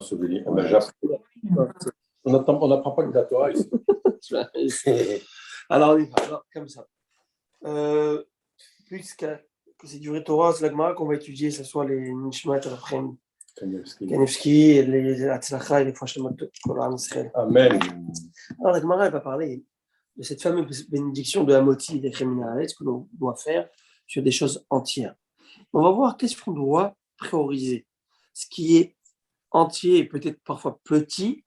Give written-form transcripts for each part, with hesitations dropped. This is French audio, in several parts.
enseveli. On n'apprend pas de la Torah ici. Alors, on y va. Alors, comme ça. Puisque c'est du Torah, c'est la Gemara qu'on va étudier, que ce soit les Nishmat, après Kanevski, les Hatzlacha et les Fashemot de Koran Israël. Amen. Alors, la Gemara, elle va parler de cette fameuse bénédiction de Hamoti et des Créminales, ce que l'on doit faire sur des choses entières. On va voir qu'est-ce qu'on doit prioriser. Ce qui est entier et peut-être parfois petit,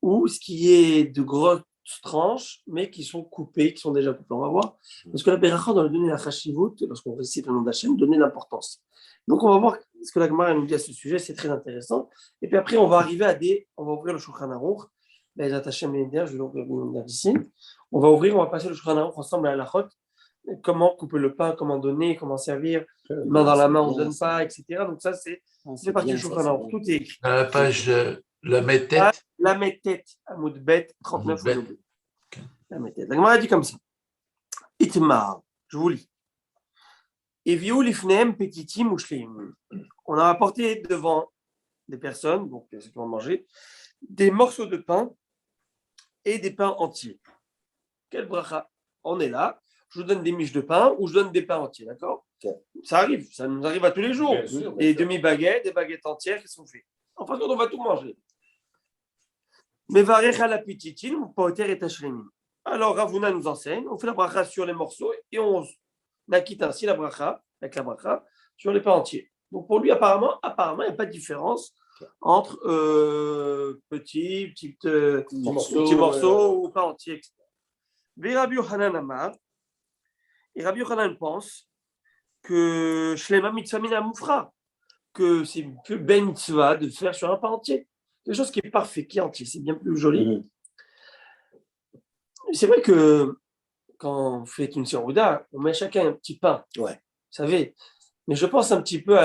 ou ce qui est de grosses tranches, mais qui sont coupées, qui sont déjà coupées. On va voir. Parce que la Beracha, dans le donner la Chashivut, lorsqu'on récite le nom d'Hachem, donner l'importance. Donc, on va voir ce que la Gemara nous dit à ce sujet, c'est très intéressant. Et puis après, on va arriver à on va ouvrir le Shulchan Aruch. Je vais ouvrir le nom ici. On va passer le Shulchan Aruch ensemble à la Chot. Comment couper le pain, comment donner, comment servir, main dans la main, on ne donne pas, etc. Donc ça, c'est partie du Shulchan Aruch. Tout est écrit. À la page la Métet. La Métet, Amoud Bet, 39 au début. La Métet. La Gemara dit comme ça. Itmar, je vous lis. Eviou lifneem petitim ushlim. On a apporté devant des personnes, donc ceux qui vont manger, des morceaux de pain et des pains entiers. Quel bracha? On est là. Je vous donne des miches de pain ou je donne des pains entiers, d'accord? Okay. Ça arrive, ça nous arrive à tous les jours. Bien sûr, des demi-baguettes, des baguettes entières qui sont faites. En fin de compte, on va tout manger. Mais varecha la petitin ou poter et tachremin. Alors Ravuna nous enseigne, on fait la bracha sur les morceaux et on acquitte ainsi la bracha, avec la bracha, sur les pains entiers. Donc pour lui, apparemment, il n'y a pas de différence entre petits morceaux ou pains entiers, etc. Mais Rabbi Yochanan Amar, et Rabbi Yochanan pense que Shlema mitzvah mina moufra, que c'est plus ben mitzvah de faire sur un pain entier. Quelque chose qui est parfait, qui est entier, c'est bien plus joli. C'est vrai que quand on fait une sirouda, on met chacun un petit pain, ouais. Vous savez. Mais je pense un petit peu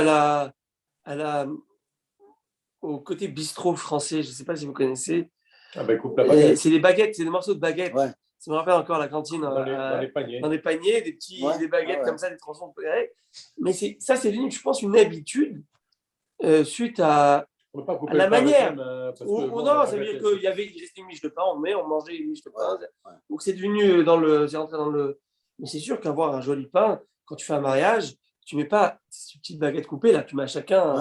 au côté bistrot français, je ne sais pas si vous connaissez. Ah ben, coupe la baguette. C'est des baguettes, c'est des morceaux de baguettes. Ouais. Ça me rappelle encore la cantine dans les paniers. Dans les paniers, des baguettes comme ça, des tronçons. Mais ça, c'est devenu, je pense, une habitude suite à la manière. Non, ça veut dire qu'il restait une miche de pain, on mangeait une miche de pain. Ouais. Donc c'est devenu c'est rentré dans le. Mais c'est sûr qu'avoir un joli pain, quand tu fais un mariage, tu ne mets pas ces petites baguettes coupées, là, tu mets à chacun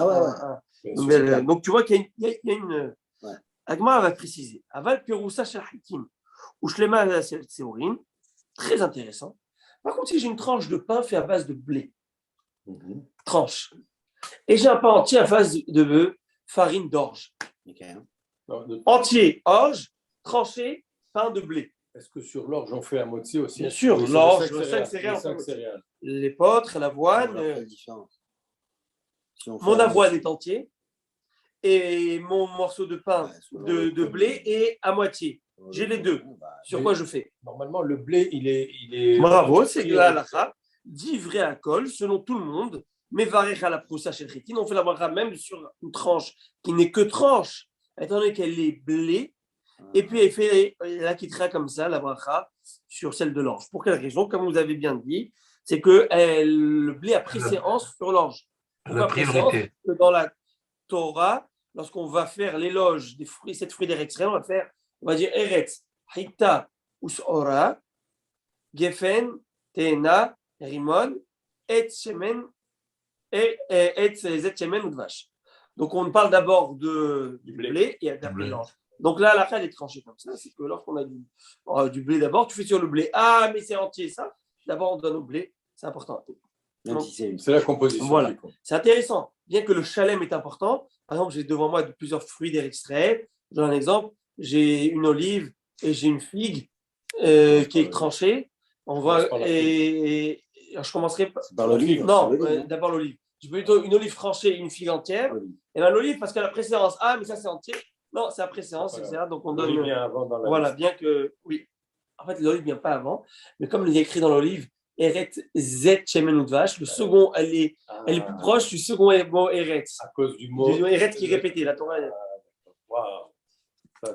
donc tu vois qu'il y a une. Agma va préciser. Aval Peroussa Shahitim. Ou Shlema Seorim, très intéressant. Par contre, si j'ai une tranche de pain fait à base de blé, tranche, et j'ai un pain entier à base de farine d'orge, entier, orge, tranché, pain de blé. Est-ce que sur l'orge, on fait un motzi aussi? Bien sûr, l'orge, le 5 céréales. L'épeautre, l'avoine. Mon avoine est entier, et mon morceau de pain de blé est à moitié. J'ai les deux. Sur quoi je fais? Normalement, le blé, il est. Bravo, c'est la halakha. Dit vrai à col, selon tout le monde. Mais varech à la proussa chez Chitin, on fait la bracha même sur une tranche qui n'est que tranche, étant donné qu'elle est blé. Et puis, elle fait la quittera comme ça, la bracha, sur celle de l'orge. Pour quelle raison? Comme vous avez bien dit, c'est que le blé a préséance sur l'orge. La priorité. Dans la Torah, lorsqu'on va faire l'éloge des fruits, cette fruit d'Eretz, on va dire Eretz, Hita, Usora, Gefen, Teena, Rimon, Et Shemen, et Zet Shemen ou de vache. Donc on parle d'abord du blé et après l'orge. Donc là, la fin est tranchée comme ça, c'est que lorsqu'on a du blé d'abord, tu fais sur le blé. Ah, mais c'est entier ça. D'abord, on donne au blé, c'est important. Donc, c'est la composition. Voilà. C'est intéressant. Bien que le chalem est important, par exemple, j'ai devant moi plusieurs fruits d'Eretz. Je donne un exemple. J'ai une olive et j'ai une figue qui est tranchée. Et je commencerai par l'olive. Non, d'abord l'olive. Je peux plutôt une olive tranchée et une figue entière. Et bien l'olive, parce qu'à la préséance, ah, mais ça c'est entier. Non, c'est la préséance, etc. Donc on donne. Vient avant dans la voilà, bien que. Oui. En fait, l'olive ne vient pas avant. Mais comme il est écrit dans l'olive, Eretz Zet Shemen ou de vache, le second, elle est plus proche du second mot Eretz. À cause du mot. Eretz qui est répété. La Torah. Waouh.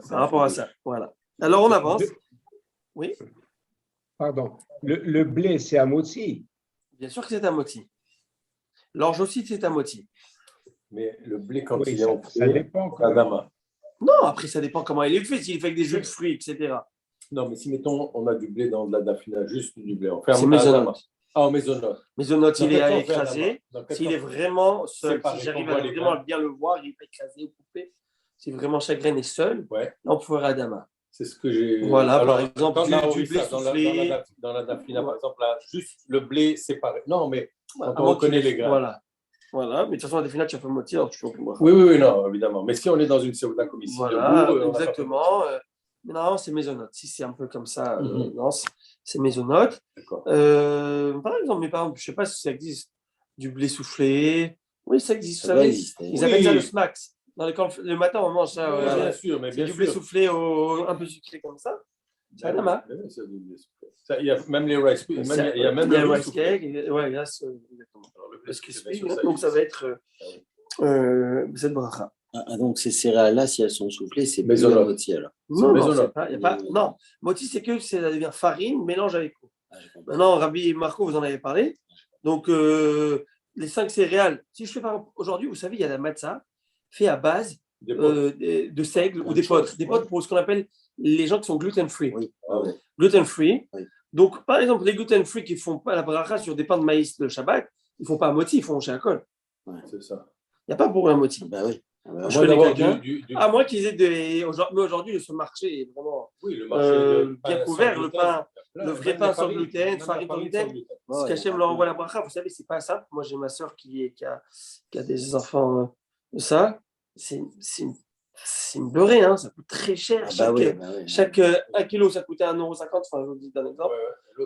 Par rapport à ça. Voilà. Alors on avance. Oui. Pardon. Le blé, c'est à motzi. Bien sûr que c'est à motzi. L'orge aussi, c'est à motzi. Mais le blé, quand Oui, il est ça entier, dépend c'est Adama. Non, après, ça dépend comment il est fait. S'il est fait avec des jus de fruits, etc. Non, mais si, mettons, on a du blé dans de la dafina, juste du blé, on fait C'est un maisonnote. Adama. Ah, en maisonnote. Maisonnote, Dans il quel cas est on fait Adama? écrasé. Dans quel S'il cas est vraiment seul, séparé, si j'arrive qu'on voit à les vraiment graines. bien le voir, il n'est pas écrasé ou coupé. Si vraiment chaque graine est seule, Ouais, là, on peut faire Adama. c'est ce que j'ai. Voilà, Alors, par exemple, dans la du blé orissa, soufflé. dans la dafina, Ouais. par exemple, là, juste le blé séparé. Non, mais quand À on moins que tu reconnaît laisses- les graines. Voilà. Voilà, mais de toute façon, à la définale, tu as fait moitié, alors tu fais moi. Oui, oui, oui, non, évidemment. Mais si on est dans une seuda comme ici, Voilà, debout, on n'a pas fait exactement. Mais non, c'est maisonnote. Si c'est un peu comme ça, Mhm. non, c'est maisonnote. D'accord. Par exemple, mes parents, je ne sais pas si ça existe, du blé soufflé. Oui, ça existe, vous Ça doit savez. exister. Ils appellent ça le Oui. smacks. Dans le matin, on mange ça. Oui, bien sûr, mais c'est bien du blé sûr. soufflé un peu sucré comme ça. C'est Adama. Oui, c'est du blé soufflé. Ça, il y a même les rice, il y a même il y a le le riz rice soufflé. cake. Ouais, il y a exactement. Alors, le blé Le soufflé, bien crispy, sûr, ça donc ça existe. va être cette bracha. Ah, donc ces céréales-là, si elles sont soufflées, c'est plus la Maisonnote. moitié alors. Non, maisonnote. c'est pas, y a pas. Non, moti, c'est que ça devient farine, mélange avec eau. Ah, j'ai compris. Maintenant, Rabbi Marco, vous en avez parlé. Donc, les 5 céréales, si je fais par exemple, aujourd'hui, vous savez, il y a la matzah fait à base Des potes. de seigle ou Même des chose, potes. Des potes pour ce qu'on appelle les gens qui sont gluten-free. Oui. Ah ouais. Gluten-free. Oui. Donc, par exemple, les gluten-free qui font pas la bracha sur des pains de maïs de Shabbat, ils font pas à moti, ils font chez Akol. C'est ça. Il n'y a pas pour un moti. Bah oui. Ah bah À oui. Je moins connais d'avoir quelqu'un. du. À moins qu'ils aient des. Mais aujourd'hui, ce marché est vraiment Oui, le marché de bien pain couvert, sans le gluten. pain. Là, Le vrai même pain la sans gluten, même la farine sans gluten. gluten. Ouais, Ce il y qu'Hachem en a leur envoie plein. la bracha, vous savez, c'est pas ça. Moi, j'ai ma soeur qui a des enfants de ça. C'est une beurrée, hein. Ça coûte très cher. Ah bah oui, bah oui. Chaque 1 kilo, ça coûtait 1,50 €. Enfin, je vous dis d'un exemple.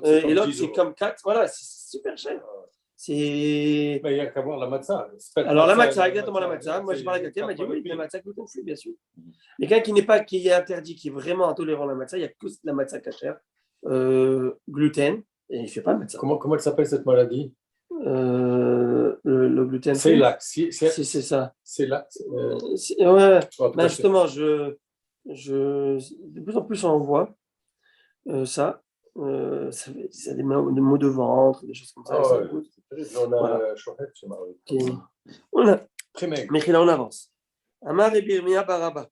Ouais. Et l'autre, 10 c'est euros. comme 4. Voilà, c'est super cher. C'est. Mais il n'y a qu'à voir la matzah. Alors, la matzah, exactement la matzah. Moi, j'ai parlé avec quelqu'un, il m'a dit oui, la matzah gluten-free, bien sûr. Mais quelqu'un qui est interdit, qui est vraiment intolérant à la matzah, il n'y a que la matzah cachère, gluten, et il ne fait pas de matzah. Comment elle s'appelle cette maladie? Le gluten C'est free. là. C'est ça. C'est là. Ouais, En tout ben cas, justement, de plus en plus on en voit ça. Ça a des maux de ventre, des choses comme ça. Ah et ça ouais, goûte. c'est terrible. On a Voilà. Chouette chez Marie. Ok. Voilà. Très maigre. Mais là, on avance. Amar et Birmia Baraba.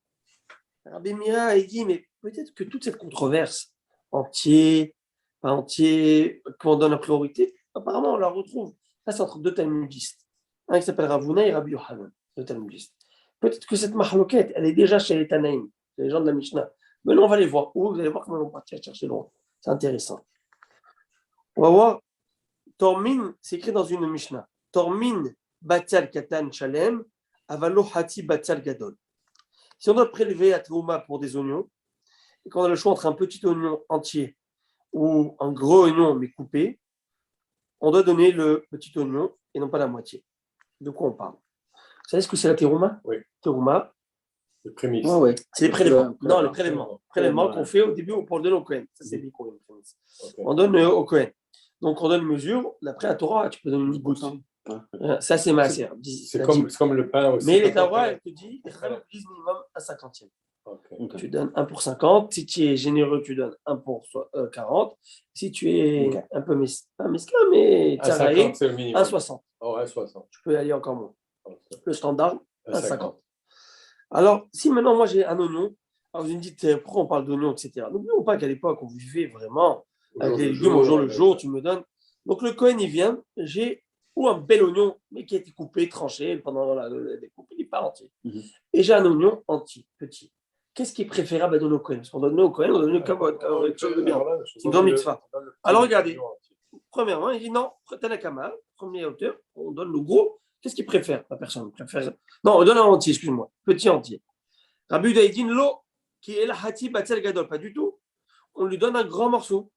Rabbi Mira, il dit, mais peut-être que toute cette controverse, entier, pas entier, qu'on donne la priorité, apparemment, on la retrouve. Là, c'est entre deux talmudistes. Un qui s'appelle Ravuna et Rabbi Yohanan, deux talmudistes. Peut-être que cette mahloquette, elle est déjà chez les Tanaïm, les gens de la Mishnah. Mais non, on va les voir. Vous allez voir comment ils vont partir chercher loin. C'est intéressant. On va voir. Tormin, c'est écrit dans une Mishnah. Tormin batzal katan shalem, avalo hati batzal gadol. Si on doit prélever à Trouma pour des oignons, et qu'on a le choix entre un petit oignon entier ou un gros oignon mais coupé, on doit donner le petit oignon et non pas la moitié. De quoi on parle? Vous savez ce que c'est la terouma? Oui. Terouma, Les prémices. Ouais, ouais. c'est les prélèvements. Prélèvement. Non, les prélèvements. Prélèvements qu'on fait au début pour donner au Kohen. Ça, c'est des Kohen. Ok. On donne au Kohen. Donc, on donne une mesure. D'après la Torah, tu peux donner une goutte. Ça, c'est maaser. C'est comme le pain aussi. Mais les Torah, elle te dit, les Chachamim te disent minimum un cinquantième. Ok. Tu donnes 1 pour 50. Si tu es généreux, tu donnes 1 pour 40. Si tu es un peu pas mesquin, mais À tsaraï, 50, c'est le minimum. 1,60. Oh, 60. Tu peux y aller encore moins. Ok. Le standard, À 1,50. Alors, si maintenant, moi, j'ai un oignon, alors vous me dites, pourquoi on parle d'oignon, etc. N'oublions pas qu'à l'époque, on vivait vraiment avec les légumes au jour le jour, tu me donnes. Donc, le Cohen, il vient, j'ai ou un bel oignon, mais qui a été coupé, tranché pendant la découpe, il n'est pas entier. Et j'ai un oignon entier, petit. Qu'est-ce qui est préférable à donner au Cohen? Parce qu'on donne au Cohen, on donne le kavod, quelque chose de bien. C'est une grande mitzvah. Alors, regardez. Premièrement, il dit non, Tanakama, première hauteur, on donne le gros. Qu'est-ce qu'il préfère, la personne préfère... Non, on donne un entier, excuse-moi, petit entier. Rabbi Yehuda, il dit l'eau qui est la hati batzel gadol, pas du tout. On lui donne un grand morceau.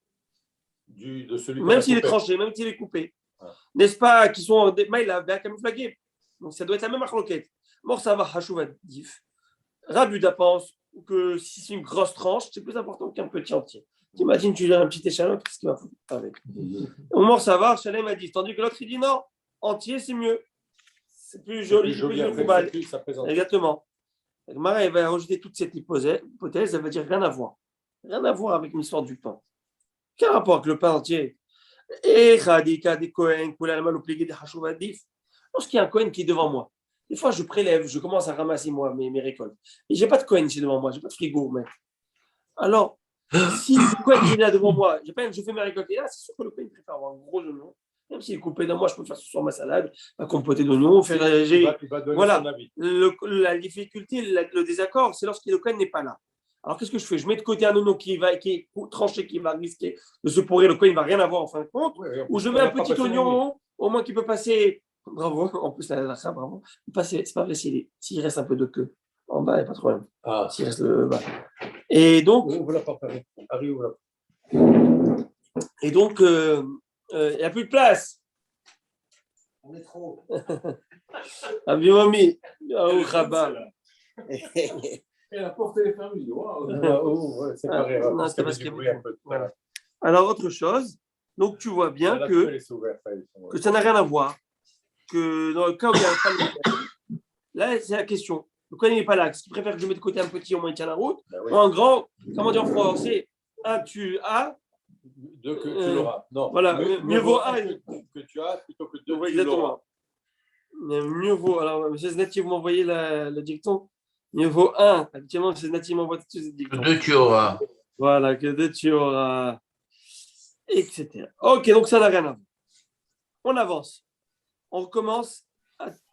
De celui Même s'il est tranché, même s'il est coupé. Ah. N'est-ce pas, qui sont des mails à camouflaguer. Donc ça doit être la même marloquette. Mort, ça va, hachouva dif. Rabbi Yehuda pense que si c'est une grosse tranche, c'est plus important qu'un petit entier. T'imagines, tu donnes un petit échalote, qu'est-ce qu'il va foutre avec? Au mort, ça va, Shalem a dit. Tandis que l'autre, il dit non, entier, c'est mieux. C'est plus joli, c'est plus coubal. Exactement. Mara, elle va rejeter toute cette hypothèse, elle va dire rien à voir. Rien à voir avec l'histoire du pain. Quel rapport avec le pain entier? Lorsqu'il y a un Cohen qui est devant moi, des fois, je prélève, je commence à ramasser moi mes récoltes. Et j'ai pas de coin ici devant moi, j'ai pas de frigo, mais. Alors, si le coin est là devant moi, je fais mes récoltes, et là, c'est sûr que le coin préfère avoir un gros oignon. Même s'il est coupé d'un mois, je peux faire sur ma salade, ma compotée d'oignons, faire. Il va donner Voilà. son avis. La difficulté, le désaccord, c'est lorsque le coin n'est pas là. Alors, qu'est-ce que je fais? Je mets de côté un oignon qui est tranché, qui va risquer de se pourrir, le coin ne va rien avoir en fin de compte. Ou je mets un petit oignon, au moins qui peut passer. Bravo, en plus, ça, bravo. C'est pas vrai s'il reste un peu de queue. En bas, il n'y a pas de problème. S'il reste le bas. Et donc, il n'y a plus de place. On est trop. Abiomi, au Rabat. Et la porte est fermée. C'est pas vrai. Non, c'est parce qu'il y a beaucoup. Voilà. Alors, autre chose. Donc, tu vois bien que ça n'a rien à voir. Que dans le cas où il n'y a pas le là, c'est la question. Le coin n'est pas là. Est-ce qu'il préfère que je mette de côté un petit, au moins il tient la route, ou un grand, comment dire en français, un tu as, deux que tu l'auras. Non. Voilà, mieux vaut un que tu as plutôt que deux. Exactement. Mieux vaut, alors, M. Znati, vous m'envoyez le dicton. Mieux vaut un. Habituellement, M. Znati m'envoie tout de suite le dicton. Que deux tu auras. Voilà, que deux tu auras. Etc. Ok, donc ça n'a rien à voir. On avance. On recommence.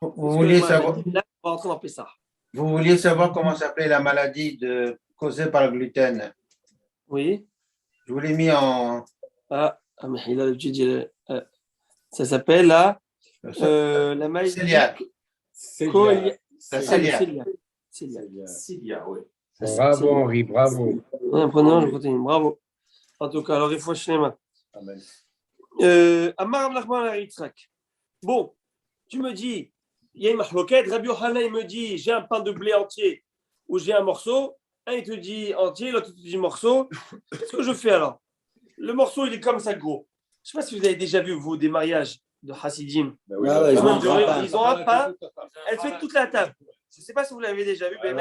Vous vouliez savoir, Là, on va rentrer dans Pessah. vous vouliez savoir comment s'appelait la maladie causée par le gluten. Oui. Je vous l'ai mis en. Mais il a le petit. Ça s'appelle la maladie. Cœliaque. Cœliaque, oui. Bravo, Henri, bravo. Prenons la protéine, bravo. En tout cas, alors il faut les mains. Amen. Amar Nachman Aritzrak. Bon, tu me dis, il y a une mahloquette. Rabbi Yochanan, il me dit, j'ai un pain de blé entier ou j'ai un morceau. Un, il te dit entier, l'autre, il te dit morceau. Qu'est-ce que je fais alors? Le morceau, il est comme ça gros. Je ne sais pas si vous avez déjà vu, vous, des mariages de Hasidim. Ils ont un pain, elle fait toute la table. Je ne sais pas si vous l'avez déjà vu, mais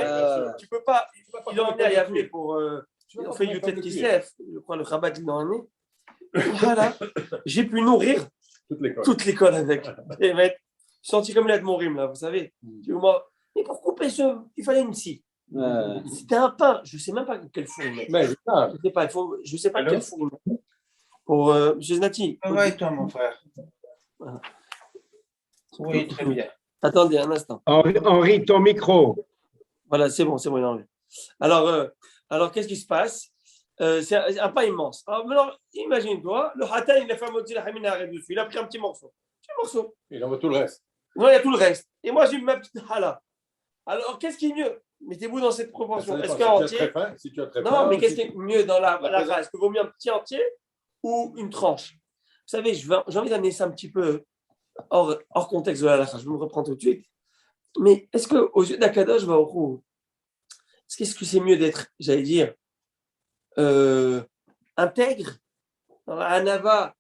tu ne peux pas. Il a emmené à Yavne pour. Il a fait Youtet Kislev, je crois, le Chabad, il l'a emmené. Voilà, j'ai pu nourrir toute l'école avec. Et mettre, je senti comme l'aide mon rime là, vous savez. Mais pour couper il fallait une scie. C'était un pain, je ne sais même pas quel four il met. Je ne sais pas quel four il met. Pour M. Znati. Va et toi, mon frère. Voilà. Oui, très bien. Attendez un instant. Henri, ton micro. Voilà, c'est bon, il est enlevé. Alors qu'est-ce qui se passe? C'est un pain immense. Alors, maintenant, imagine-toi, le Hatan, il a fait un moti la hamina dessus. Il a pris un petit morceau. Il en veut tout le reste. Non, il y a tout le reste. Et moi, j'ai mis ma petite hala. Alors, qu'est-ce qui est mieux? Mettez-vous dans cette proportion. Est-ce qu'un entier? Si tu as très non, faim, mais qu'est-ce qui est mieux dans la race? Est-ce que vaut mieux un petit entier ou une tranche? Vous savez, j'ai envie d'amener ça un petit peu hors contexte de la halakha. Je vais me reprendre tout de suite. Mais est-ce qu'aux yeux d'Akadosh Baruch Hu, est-ce que c'est mieux d'être, j'allais dire, intègre dans la hanava,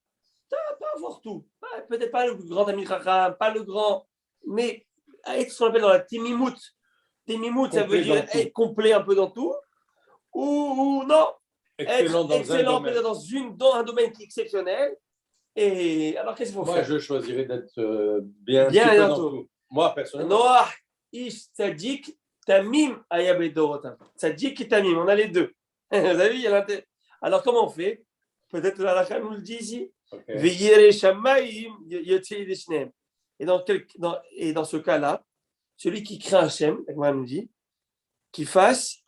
pas avoir tout, peut-être pas le grand ami Chacham, pas le grand, mais être ce qu'on appelle dans la timimout. Timimout, ça veut dire être complet un peu dans tout, ou non, excellent être excellent peut-être dans un domaine qui est exceptionnel. Et alors, qu'est-ce qu'il faut faire? Moi, je choisirais d'être bien dans tout. Moi, personnellement. Noah, Ish, Tzadik, Tamim, Ayabedorotam. Tzadik et Tamim, on a les deux. Vous avez vu, il y a l'intérêt. Alors, comment on fait? Peut-être la Rachel nous le dit ici. Veillere Shamaim, Yotzei Deshnem. Et dans ce cas-là, celui qui craint Hachem, comme nous dit, qui fasse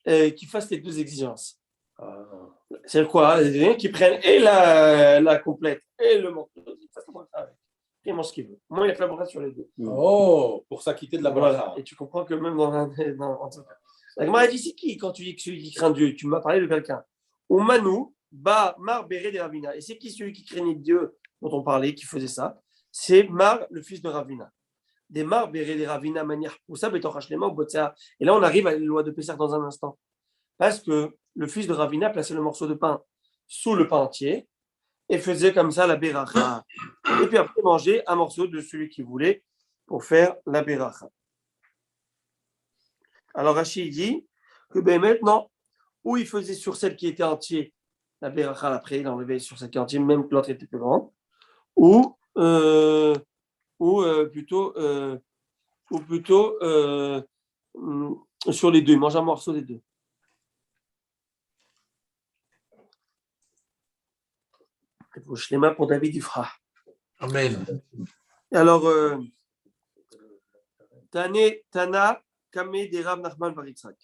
les deux exigences. C'est quoi? Qui prennent et la complète et le morceau. Il mange ce qu'il veut. Moi, il a fait la bracha sur les deux. Oh, pour s'acquitter de la bracha. Voilà. Et tu comprends que même en tout cas. La Gemara dit c'est qui quand tu dis que celui qui craint Dieu? Tu m'as parlé de quelqu'un. Ou Manu, Ba, Mar, Béré de Ravina. Et c'est qui celui qui craignait Dieu dont on parlait, qui faisait ça? C'est Mar, le fils de Ravina. Des Mar, Béré de Ravina, manière pour ça, et là, on arrive à la loi de Pessah dans un instant. Parce que le fils de Ravina plaçait le morceau de pain sous le pain entier et faisait comme ça la beracha. Et puis après, manger un morceau de celui qu'il voulait pour faire la beracha. Alors Rachid dit que maintenant, ou il faisait sur celle qui était entière la beracha, après il enlevait sur celle qui est entière, même que l'autre était plus grande, ou plutôt ou plutôt sur les deux. Il mange un morceau des deux. Je les mains pour David Dufra. Amen. Alors, Tana Kameh de Rav Nachman bar Yitzhak.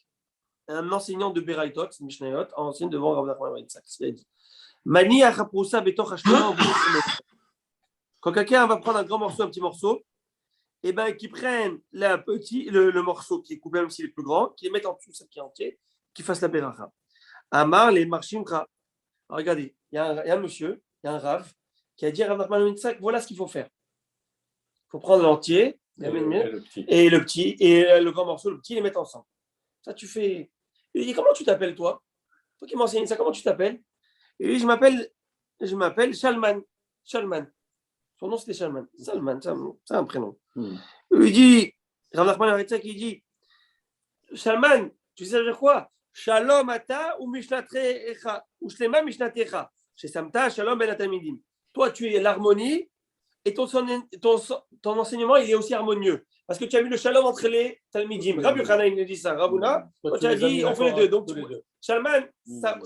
Un enseignant de Beraïtot, c'est Mishnayot, enseigne devant Rav Nachman bar Yitzhak. Il a dit Mani achaprousa betoch hashkema. Quand quelqu'un va prendre un grand morceau, un petit morceau, et ben qu'il prenne le morceau qui est coupé, même s'il est plus grand, qu'il le mette en dessous, ça qui est entier, qu'il fasse la beracha. Amar les marshim kra. Regardez, il y a un monsieur, il y a un Rav, qui a dit à Rav Nachman bar Yitzhak, voilà ce qu'il faut faire. Il faut prendre l'entier, et le petit, et le grand morceau, le petit, les mettre ensemble. Ça, tu fais. Il lui dit, comment tu t'appelles, toi? Toi qui m'enseignes ça, comment tu t'appelles? Et lui, je m'appelle Shalman. Shalman. Son nom, c'était Shalman. Salman, c'est un prénom. Il lui dit, Rav Nachman bar Yitzhak, il dit, Shalman, tu sais dire quoi? Shalom ata ou mishnatrecha, ou shlema mishnatrecha. Chez Samta, Shalom ben atamidim. Toi, tu es l'harmonie. Et ton enseignement, il est aussi harmonieux. Parce que tu as mis le shalom entre les talmidim. Rabbi Yochanan, il nous dit ça. Rabouna, tu as dit, on fait les deux. Donc, Shalman,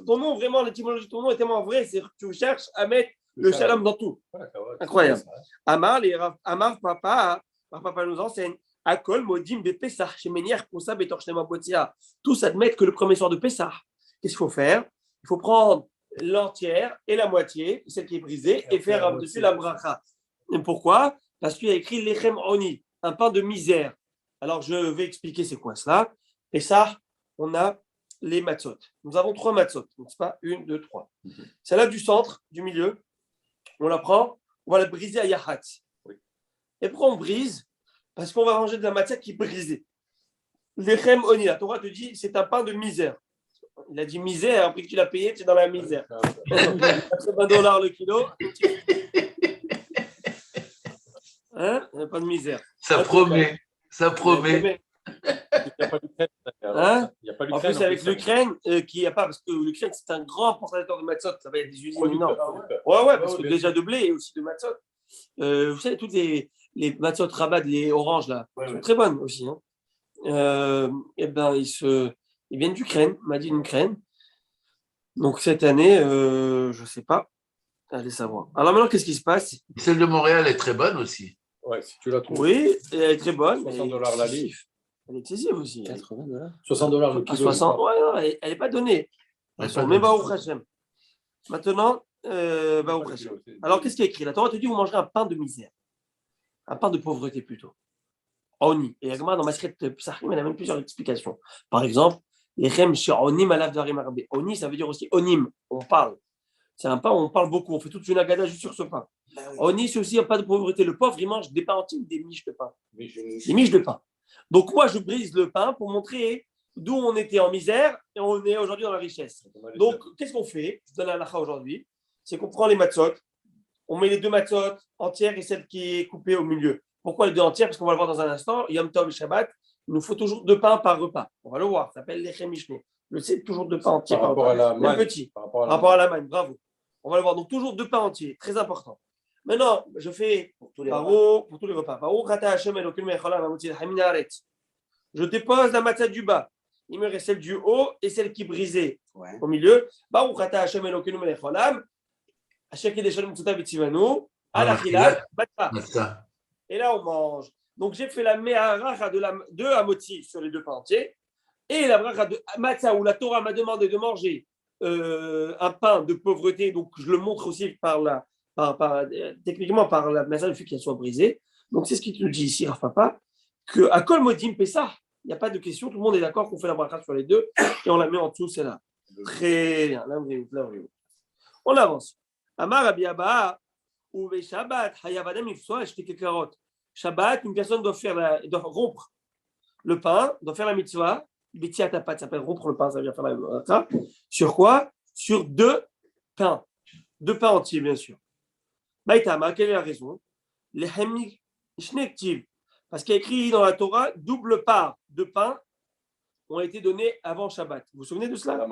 ton nom, vraiment, l'étymologie de ton nom est tellement vrai, c'est que tu cherches à mettre le shalom dans tout. Incroyable. Amar, papa nous enseigne. Akol, modim, bepessah, chez Ménière, Poussa, Betor, Shnema, Botia. Tous admettent que le premier soir de Pessah, qu'est-ce qu'il faut faire? Il faut prendre l'entière et la moitié, celle qui est brisée, et faire dessus la bracha. Et pourquoi? Parce qu'il y a écrit Lechem Oni, un pain de misère. Alors je vais expliquer c'est quoi cela. Et ça, on a les matzot. Nous avons 3 matzot, n'est-ce pas? 1, 2, 3. Celle-là du centre, du milieu, on la prend, on va la briser à Yahat. Et pourquoi on brise? Parce qu'on va manger de la matière qui est brisée. Lechem Oni, la Torah te dit c'est un pain de misère. Il a dit misère, après que tu l'as payé, tu es dans la misère. 80 $ le kilo. Hein? Pas de misère. Ça promet. Ça promet. Hein? En plus, avec l'Ukraine, qui n'y a pas, parce que l'Ukraine, c'est un grand portateur de matzot. Ça va être des usines énormes. Ouais, parce que déjà de blé et aussi de matzot. Vous savez, toutes les matzot rabat, les oranges, là, sont très bonnes aussi. Hein? Et ben, ils viennent d'Ukraine, m'a dit d'Ukraine. Donc, cette année, je ne sais pas. Allez savoir. Alors maintenant, qu'est-ce qui se passe? Celle de Montréal est très bonne aussi. Ouais, si tu la trouves. Oui, elle est très bonne. 60 $ la livre. Elle est excessive aussi. 80 $. 60 $ le kilo. 60, ouais, non, elle n'est pas donnée. Mais Baruch Hashem. Maintenant, Baruch Hashem. Alors, qu'est-ce qui est écrit? La Torah te dit vous mangerez un pain de misère. Un pain de pauvreté plutôt. Oni. Et Agma, dans Maseret Psachim, elle a même plusieurs explications. Par exemple, Lechem chez Onim alav darim arbe. Oni, ça veut dire aussi Onim. On parle. C'est un pain où on parle beaucoup. On fait toute une agada juste sur ce pain. Oni, c'est aussi un pain de pauvreté. Le pauvre, il mange des pains entiers ou des miches de pain. Des miches de pain. Donc, moi, je brise le pain pour montrer d'où on était en misère et on est aujourd'hui dans la richesse. Donc, qu'est-ce qu'on fait? Je donne la halakha aujourd'hui. C'est qu'on prend les matzot, on met les 2 matzot entières et celle qui est coupée au milieu. Pourquoi les 2 entières? Parce qu'on va le voir dans un instant. Yom Tov et Shabbat, il nous faut toujours 2 pains par repas. On va le voir. Ça s'appelle Lechem Mishne. C'est toujours 2 pains entiers par repas. Même petit. Par rapport à la manne. Bravo. On va le voir. Donc, toujours 2 pains entiers. Très important. Maintenant, je fais pour tous les repas. Je dépose la matzah du bas. Il me reste celle du haut et celle qui est brisée au milieu. Et là, on mange. Donc, j'ai fait la me'aracha de Hamotzi sur les 2 pains entiers et la bracha de matzah où la Torah m'a demandé de manger un pain de pauvreté. Donc, je le montre aussi techniquement par la matzah, le fait qu'elle soit brisée. Donc, c'est ce qu'il nous dit ici, Rav Papa, qu'à Kol Modim Pessah, il n'y a pas de question, tout le monde est d'accord qu'on fait la bracha sur les 2 et on la met en dessous, c'est là. Très bien, là, on avance. Amar Rabbi Abba, ou Shabbat, Hayavadam Ifsoa, acheter quelques carottes. Shabbat, une personne doit rompre le pain, doit faire la mitzvah. Betiat Tapat, ça s'appelle rompre le pain, ça veut dire faire la mitzvah. Sur quoi? Sur 2 pains. 2 pains entiers, bien sûr. Maïtama, quelle est la raison? Les Hemik Shnektiv. Parce qu'il y a écrit dans la Torah, double part de pain ont été donnés avant Shabbat. Vous vous souvenez de cela?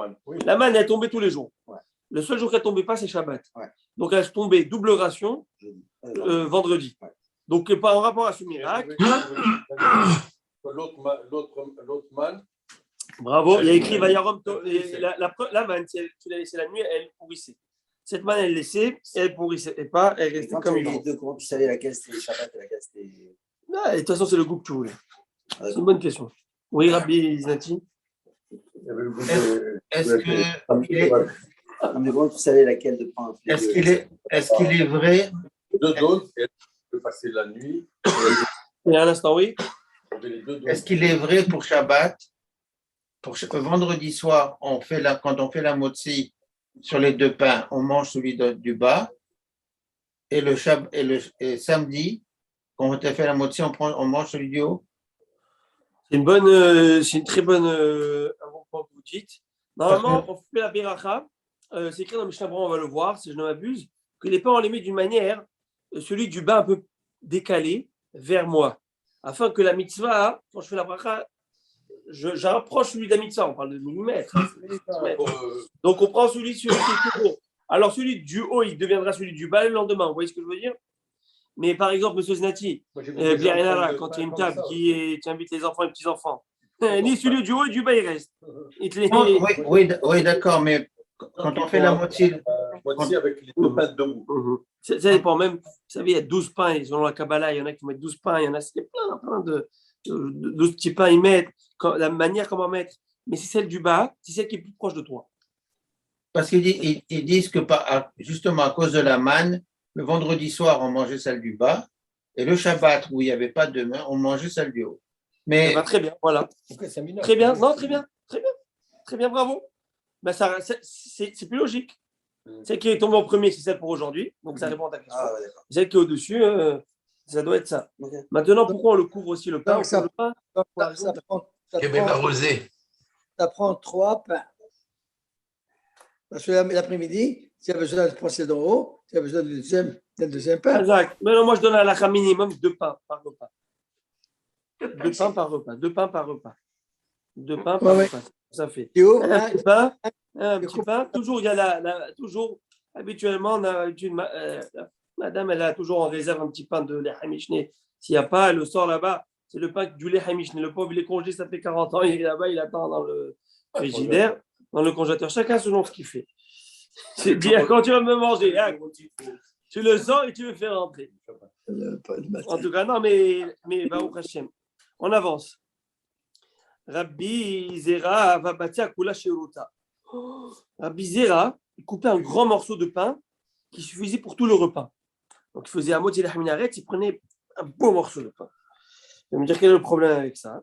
La manne est tombée tous les jours. Ouais. Le seul jour qu'elle ne tombait pas, c'est Shabbat. Ouais. Donc elle est tombée double ration vendredi. Ouais. Donc, par rapport à ce miracle, L'autre man, bravo, il y a écrit Vayarom, la manne, si tu l'as laissée la nuit, elle pourrissait. Cette manne, elle laissait, elle pourrissait pas, elle restait Quand comme tu une as les autre. deux, comment tu savais laquelle c'était Shabbat et laquelle c'était. Ah, et de toute façon, c'est le goût que tu voulais. C'est une bonne question. Oui, Rabbi Zinati. Est-ce que Non, mais comment tu savais laquelle de prendre? est-ce qu'il est vrai, deux doses, et elle peut passer la nuit. Il y a un instant, oui. est-ce qu'il est vrai pour Shabbat, vendredi soir, quand on fait la motzi sur les deux pains, on mange celui du bas, et et samedi, quand on fait la motzi, on mange celui du haut? C'est une très bonne un bon point que vous dites. Normalement, on fait la biracha. C'est écrit dans le Mishnah Berurah, on va le voir, si je ne m'abuse, que les pains, on les met d'une manière, celui du bas un peu décalé vers moi, afin que la mitzvah, quand je fais la bracha, j'approche celui de la mitzvah. On parle de millimètres. Donc, on prend celui qui est tout haut. Alors, celui du haut, il deviendra celui du bas le lendemain. Vous voyez ce que je veux dire? Mais par exemple, M. Znati, quand il y a une table qui invite les enfants et les petits-enfants, ni celui du haut et du bas, il reste. Oui, d'accord, mais quand on fait la moitié. Moitié avec les deux pains debout. Ça dépend même. Vous savez, il y a 12 pains, selon la Kabbalah, il y en a qui mettent 12 pains, il y en a plein de 12 petits pains, ils mettent, la manière comment mettre. Mais c'est celle du bas, c'est celle qui est plus proche de toi. Parce qu'ils disent que justement à cause de la manne, le vendredi soir, on mangeait celle du bas, et le Shabbat, où il n'y avait pas de main, on mangeait celle du haut. Mais très bien, voilà. Très bien, non, très bien, bravo. Ben c'est plus logique. Celle qui est tombée en premier, c'est celle pour aujourd'hui, donc ça répond à ta question. Ah, ouais, celle qui est au-dessus, ça doit être ça. Okay. Maintenant, pourquoi on le couvre aussi le pain? Ça prend 3 pains. Parce que l'après-midi, s'il y a besoin de passer d'en haut, s'il y a besoin d'un deuxième pain. Exact. Mais non, moi, je donne à la minimum 2 pains par repas. 2 pains par repas. 2 pains par repas. 2 pains par repas. Ça fait. Un petit pain. Toujours, il y a habituellement, on a madame, elle a toujours en réserve un petit pain de lait hamishné. S'il n'y a pas, elle le sort là-bas. C'est le pain du lait hamishné. Le pauvre, il est congelé, ça fait 40 ans. Il est là-bas, il attend dans le frigidaire, dans le congélateur. Chacun selon ce qu'il fait. C'est dire, quand tu vas me manger, tu le sors et tu veux faire rentrer. En tout cas, non, mais Baruch Hashem. On avance. Rabbi Zera va bâtir à Kula Sheruta. Rabbi Zera, il coupait un grand morceau de pain qui suffisait pour tout le repas. Donc, il faisait à moitié la haminaret, il prenait un beau morceau de pain. Je vais me dire quel est le problème avec ça.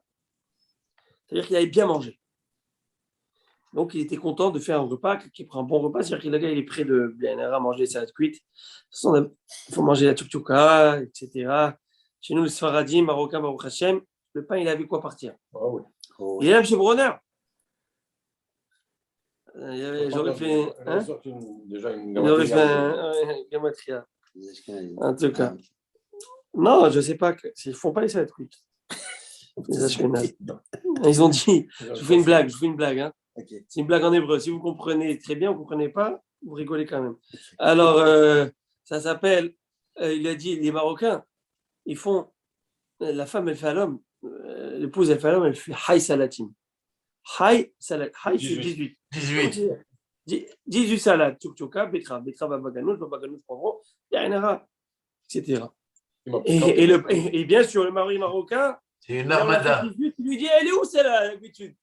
C'est-à-dire qu'il avait bien mangé. Donc, il était content de faire un repas qui prend un bon repas. C'est-à-dire que le gars, il est prêt de bien manger les salades cuites. De toute façon, il faut manger la tchouk-tchouka, etc. Chez nous, les Sfaradim, Marocains, Baruch Hashem, le pain, il avait quoi partir. Oh, oui. Il est là, M. Bronner. J'aurais fait. Déjà une gamatria. En tout cas. Non, je ne sais pas. Ils ne font pas les salades cuites. Ils ont dit. Je vous fais une blague. Hein. Okay. C'est une blague en hébreu. Si vous comprenez très bien, vous ne comprenez pas, vous rigolez quand même. Alors, ça s'appelle. Il a dit les Marocains, ils font. La femme, elle fait à l'homme. L'épouse, elle fait à l'homme, elle fait Haï Salatim. Haï Salat. Haï, c'est 18. 18 salades. Tchouk-tchouka, betrave, babaganouche, poivron, yainara, etc. Et bien sûr, le mari marocain, c'est une armada. Il lui dit, elle est où celle-là, d'habitude?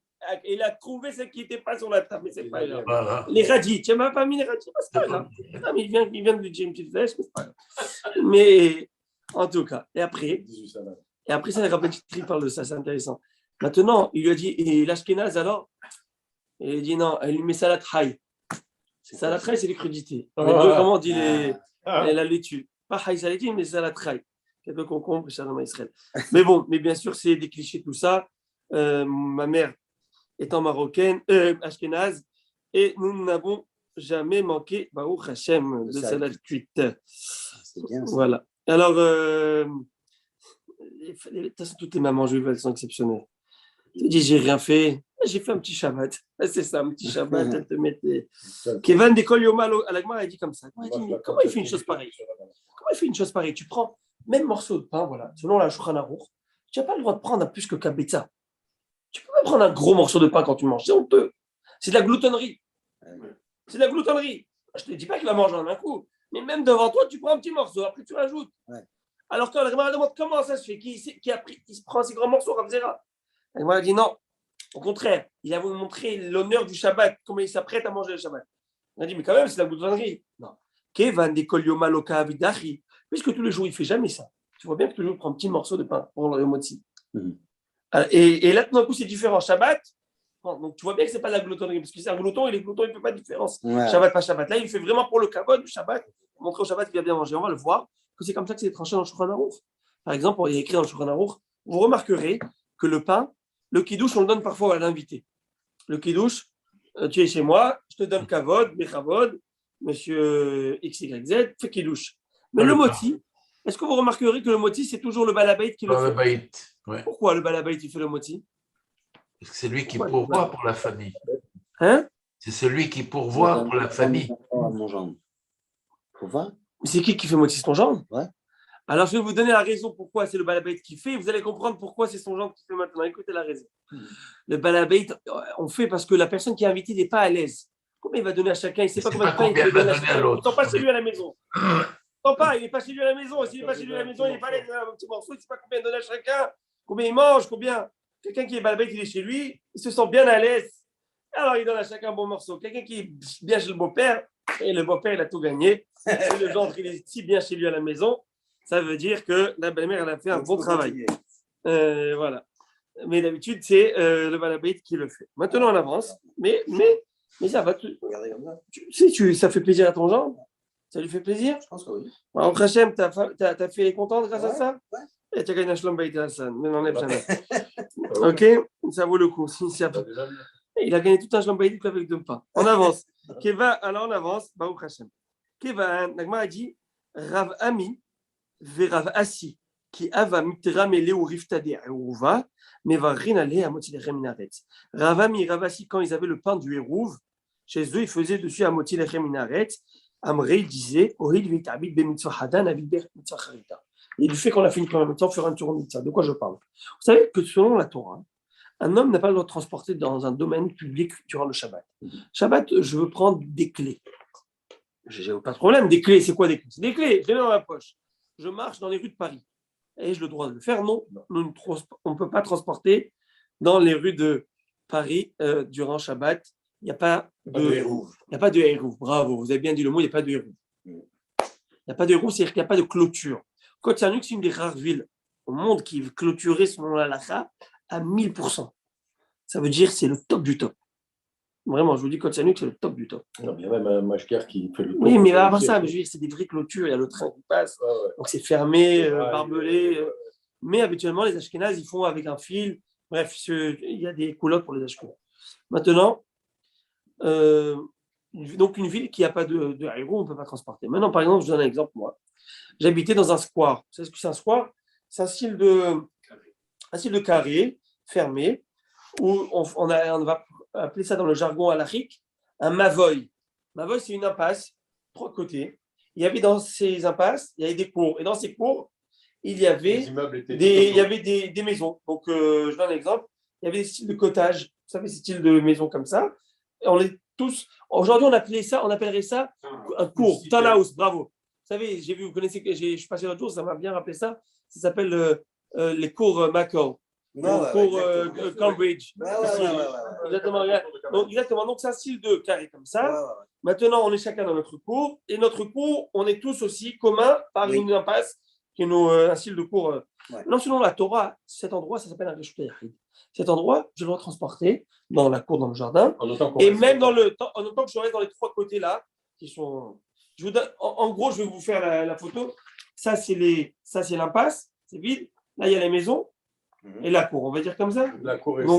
Il a trouvé celle qui n'était pas sur la table, mais c'est pas grave. Voilà. Les radis, tu n'as pas mis les radis, c'est pas grave. Non, mais il vient de lui dire une petite flèche, mais c'est pas grave. Mais en tout cas, et après, ça, les rappels qui parlent de ça, c'est intéressant. Maintenant, il lui a dit, et l'ashkénaze alors? Et il dit non, elle lui met salade haï. Salade haï, c'est les crudités. Comment on dit la laitue? Pas haï saladim, mais salade haï. Quelques concombres, shalom à Israël. Mais bon, mais bien sûr, c'est des clichés, tout ça. Ma mère étant marocaine, ashkénaze, et nous n'avons jamais manqué, Baruch Hashem, de salade cuite. C'est bien ça. Voilà. Alors, de toute façon, toutes les mamans juives, elles sont exceptionnelles. Je dis, j'ai rien fait. J'ai fait un petit Shabbat. C'est ça, un petit Shabbat. Elle te mettait. Kevin d'école Yoma à la Gemara, elle dit comme ça. Elle dit, mais comment il fait une chose pareille? Tu prends même morceau de pain, voilà, selon la Shulchan Aruch, tu n'as pas le droit de prendre plus que kabetza. Tu peux pas prendre un gros morceau de pain quand tu manges, c'est honteux. C'est de la gloutonnerie. C'est de la gloutonnerie. Je ne te dis pas qu'il va manger en un coup, mais même devant toi, tu prends un petit morceau, après tu rajoutes. Ouais. Alors que la Gemara demande comment ça se fait, qui se prend ces grands morceaux, Rav Zera. La Gemara dit non, au contraire, il a voulu montrer l'honneur du Shabbat, comment il s'apprête à manger le Shabbat. On a dit, mais quand même, c'est la gloutonnerie. Non. Kevan de kol yoma loka avidachi. Puisque tous les jours, il ne fait jamais ça. Tu vois bien que tous les jours, il prend un petit morceau de pain pour le motzi. Et là, tout d'un coup, c'est différent. Shabbat, donc tu vois bien que ce n'est pas de la gloutonnerie, parce que c'est un glouton, et les gloutons, il ne fait pas de différence. Ouais. Shabbat, pas Shabbat. Là, il fait vraiment pour le kavod du Shabbat, montrer au Shabbat qu'il a bien mangé. On va le voir, que c'est comme ça que c'est tranché dans le Shulchan Aruch. Par exemple, il y a écrit dans le Shulchan Aruch, vous remarquerez que le pain, le kiddush, on le donne parfois à l'invité. Le kiddush, tu es chez moi, je te donne kavod, bechavod, monsieur XYZ, fais kiddush. Mais le moti, est-ce que vous remarquerez que le moti, c'est toujours le balabait qui le fait? Balabait, ouais. Pourquoi le balabait, il fait le moti? Parce que c'est lui qui pourvoit pour la famille. Hein? C'est celui qui pourvoit pour la famille. Mon gendre. Pourquoi? C'est qui fait moti? C'est ton gendre? Ouais. Alors, je vais vous donner la raison pourquoi c'est le balabait qui fait. Vous allez comprendre pourquoi c'est son gendre qui fait maintenant. Écoutez la raison. Le balabait, on fait parce que la personne qui est invitée n'est pas à l'aise. Combien il va donner à chacun? Il ne sait pas combien de pain il va donner à chacun. Il ne pas chez lui à la maison. Il n'est pas chez lui à la maison. S'il n'est pas chez lui à la maison, il n'est pas à l'aise. Un petit morceau, il ne sait pas combien donner à chacun. Combien il mange, combien. Quelqu'un qui est balabait, il est chez lui, il se sent bien à l'aise. Alors, il donne à chacun un bon morceau. Quelqu'un qui est bien chez le beau-père, et le beau-père, il a tout gagné. Et le gendre, il est si bien chez lui à la maison. Ça veut dire que la belle-mère, elle a fait un bon travail. Voilà. Mais d'habitude, c'est le balabait qui le fait. Maintenant, on avance. Mais ça va. Regardez comme ça. Ça fait plaisir à ton genre? Ça lui fait plaisir? Je pense que oui. Alors, Hachem, ta fille est contente grâce à ça? Ouais. Et tu as gagné un shlom beit Hassan. Mais n'enlève jamais. Ok? Ça vaut le coup. Il a gagné tout un shlom beit avec 2 pains. On avance. Alors, on avance. Baruch Hachem. Keva, Nagma a dit Rav Ami. Rav Assi, qui ava mitramele ou riftade Eruva, mais va rinale à moitié les minaret. Rav Ami et Rav Assi, quand ils avaient le pain du Eruv, chez eux, ils faisaient dessus à moitié les minaret. Amré, il disait, Ohil vitabit be mitzvah hadan aviber mitzvah charita. Et du fait qu'on a fait une première mitzvah, on fera un tour en mitzvah. De quoi je parle? Vous savez que selon la Torah, un homme n'a pas le droit de transporter dans un domaine public durant le Shabbat. Shabbat, je veux prendre des clés. Je n'ai pas de problème. Des clés, c'est quoi des clés? C'est des clés, je les mets dans ma poche. Je marche dans les rues de Paris. Ai-je le droit de le faire? Non. On ne peut pas transporter dans les rues de Paris durant Shabbat. Il n'y a pas de héros. Il n'y a pas de héros. Bravo, vous avez bien dit le mot, il n'y a pas de héros. Il n'y a pas de héros, c'est-à-dire qu'il n'y a pas de clôture. Kotsanuk, c'est une des rares villes au monde qui est clôturée selon la halakha à 1000%. Ça veut dire que c'est le top du top. Vraiment, je vous dis, Kotsanuk, c'est le top du top. Non, il y a même un Mashkar qui fait le top. Oui, mais à part ça, je veux dire, c'est des vraies clôtures, il y a le train qui passe, donc c'est fermé, barbelé. Mais habituellement, les Ashkénazes, ils font avec un fil. Bref, il y a des coulottes pour les Ashkénazes. Maintenant, donc une ville qui n'a pas de héros, on ne peut pas transporter. Maintenant, par exemple, je vous donne un exemple, moi. J'habitais dans un square. Vous savez ce que c'est un square? C'est un style de carré, fermé, où on va appeler ça dans le jargon halachique un mavoy. Mavoy, c'est une impasse, 3 côtés. Il y avait dans ces impasses, il y avait des cours. Et dans ces cours, il y avait des maisons. Donc, je donne un exemple. Il y avait des styles de cottage. Vous savez, ces styles de maisons comme ça. Et on les tous. Aujourd'hui, on appellerait ça un cours. Townhouse, bravo. Vous savez, j'ai vu, vous connaissez, je suis passé l'autre jour, ça m'a bien rappelé ça. Ça s'appelle les cours Macau. Cours Cambridge. Exactement. Donc, c'est un style de carré comme ça. Maintenant, on est chacun dans notre cours. Et notre cours, on est tous aussi communs par une impasse qui est un style de cours. Non, selon la Torah, cet endroit, ça s'appelle un Reshut Yachid. Cet endroit, je dois transporter dans la cour, dans le jardin. Et même en autant que je reste dans les 3 côtés là, qui sont. En gros, je vais vous faire la photo. Ça, c'est l'impasse, c'est vide. Là, il y a les maisons. Et la cour, on va dire comme ça.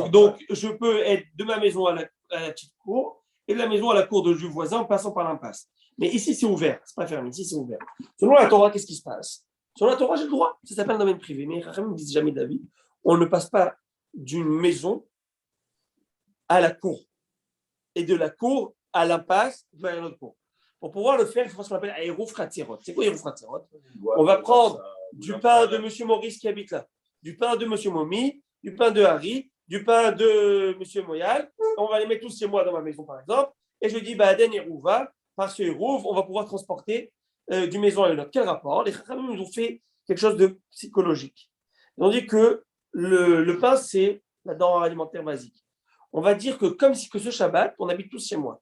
Donc, je peux être de ma maison à la petite cour et de la maison à la cour du voisin en passant par l'impasse. Mais ici, c'est ouvert. C'est pas fermé. Ici, c'est ouvert. Selon la Torah, qu'est-ce qui se passe? Selon la Torah, j'ai le droit. Ça s'appelle un domaine privé. Mais Rachamim ne disent jamais d'avis. On ne passe pas d'une maison à la cour et de la cour à l'impasse vers une autre cour. Pour pouvoir le faire, il faut ce qu'on appelle aérofratirot. C'est quoi aérofratirot? On va prendre du pain de M. Maurice qui habite là, du pain de M. Momi, du pain de Harry, du pain de M. Moyal. On va les mettre tous chez moi dans ma maison, par exemple. Et je dis, Aden et Rouva, par ce Hérouv, on va pouvoir transporter d'une maison à une autre. Quel rapport? Les Chachamim nous ont fait quelque chose de psychologique. Ils ont dit que le pain, c'est la denrée alimentaire basique. On va dire que comme si que ce Shabbat, on habite tous chez moi.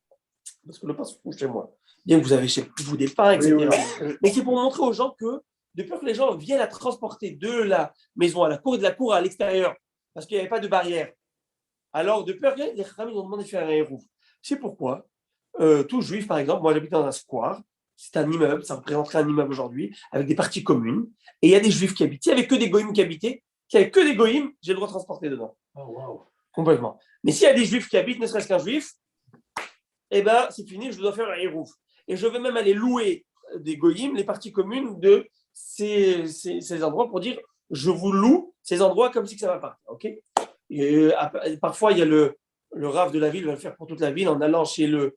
Parce que le pain se trouve chez moi. Bien que vous avez chez vous des pains, etc. Oui. Mais c'est pour montrer aux gens que, de peur que les gens viennent à transporter de la maison à la cour et de la cour à l'extérieur, parce qu'il n'y avait pas de barrière. Alors, de peur que les Chachamim ont demandé de faire un Hérouv. C'est pourquoi tout juif, par exemple, moi j'habite dans un square, c'est un immeuble, ça représenterait un immeuble aujourd'hui, avec des parties communes, et il y a des juifs qui habitent. S'il n'y avait que des goïms qui habitaient, s'il n'y avait que des goïms, j'ai le droit de transporter dedans. Oh, wow. Complètement. Mais s'il y a des juifs qui habitent, ne serait-ce qu'un juif, eh ben, c'est fini, je dois faire un Hérouv. Et je vais même aller louer des goïms, les parties communes de ces endroits pour dire, je vous loue ces endroits comme si ça va pas. Okay, et, parfois, il y a le rave de la ville va le faire pour toute la ville en allant chez le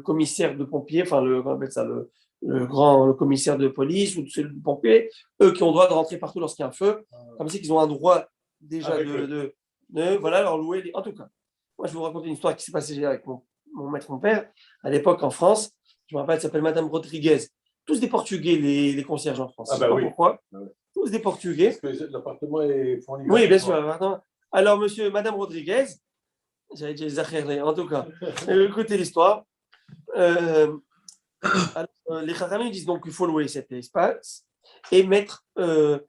commissaire de pompiers, enfin, on appelle ça le commissaire de police ou chez le pompier, eux qui ont le droit de rentrer partout lorsqu'il y a un feu, comme si ils ont un droit déjà de voilà, leur louer. En tout cas, moi, je vais vous raconter une histoire qui s'est passée avec mon maître, mon père, à l'époque en France. Je me rappelle, elle s'appelle Madame Rodriguez. Tous des Portugais, les concierges en France. Ah, bah oui. Pourquoi? Tous des Portugais. Parce que l'appartement est fourni. Oui, bien sûr. Alors, Madame Rodriguez, j'avais dit en tout cas, écoutez l'histoire. Les Chachamim disent donc qu'il faut louer cet espace et mettre un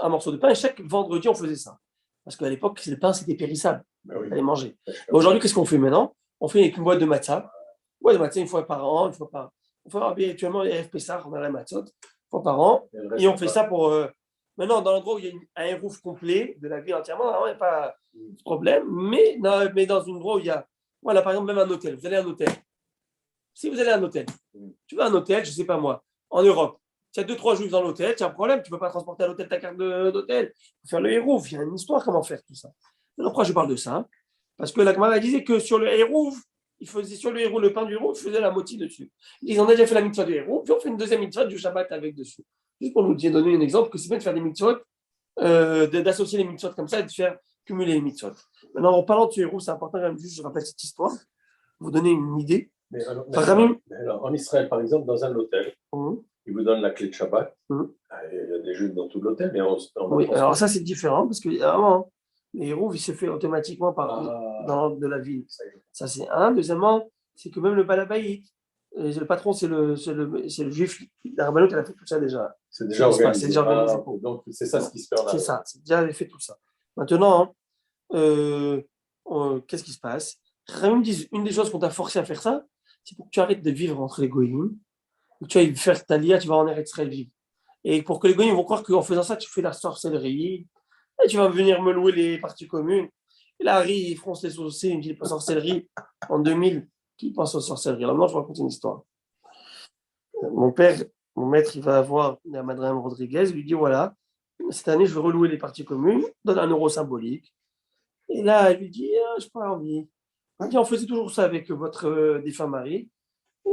morceau de pain. Et chaque vendredi, on faisait ça. Parce qu'à l'époque, le pain, c'était périssable. Ben oui. Il fallait manger. Aujourd'hui, qu'est-ce qu'on fait maintenant? On fait avec une boîte de matzah. Une boîte de matzah une fois par an, une fois par an. On fait habituellement les FPSAR, on a la matzot, une fois par an. Et on fait ça pour. Maintenant, dans l'endroit où il y a un Hérouv complet de la ville entièrement, il n'y a pas de problème. Mais dans une endroit où il y a. Voilà, par exemple, même un hôtel. Vous allez à un hôtel. Si vous allez à un hôtel, tu vas à un hôtel, je ne sais pas moi, en Europe. Tu as 2-3 juifs dans l'hôtel, tu as un problème, tu ne peux pas transporter à l'hôtel ta carte d'hôtel. Il faut faire le Hérouv, il y a une histoire comment faire tout ça. Alors pourquoi je parle de ça? Parce que la Gemara disait que sur le Hérouv, il faisait sur le Hérouv, le pain du Hérouv, il faisait la moitié dessus. Ils ont déjà fait la mitzvah du Hérouv, puis on fait une deuxième mitzvah du Shabbat avec dessus. Juste pour nous donner un exemple, que c'est bien de faire des mitzvot, d'associer les mitzvot comme ça et de faire cumuler les mitzvot. Maintenant, en parlant de ce Hérouv, c'est important quand même, juste je rappelle cette histoire, pour vous donner une idée. Mais alors, en Israël, par exemple, dans un hôtel, ils vous donnent la clé de Shabbat. Il y a des juifs dans tout l'hôtel. Oui, alors ça, c'est différent parce que vraiment, les Hérouv, il se fait automatiquement dans de la ville. Ça, c'est un. Deuxièmement, c'est que même le Balabaït, le patron, c'est le juif. La Rabbanout, elle a fait tout ça déjà. C'est déjà organisé. Donc, c'est ça ce qui se fait là. C'est ça, c'est déjà fait tout ça. Maintenant, qu'est-ce qui se passe? Une des choses qu'on t'a forcé à faire ça, c'est pour que tu arrêtes de vivre entre les goïms, que tu ailles faire ta lia, tu vas en Eretz Israël vivre. Et pour que les goïms vont croire qu'en faisant ça, tu fais la sorcellerie, et tu vas venir me louer les parties communes. Et là, Harry, il fronce les sourcils, il me dit pas sorcellerie en 2000. Qui pense aux sorcelleries? Alors, moi, je vous raconte une histoire. Mon maître, il va voir la Madame Rodriguez, il lui dit voilà, cette année, je vais relouer les parties communes, donne un euro symbolique. Et là, elle lui dit je n'ai pas envie. Elle dit on faisait toujours ça avec votre défunt mari.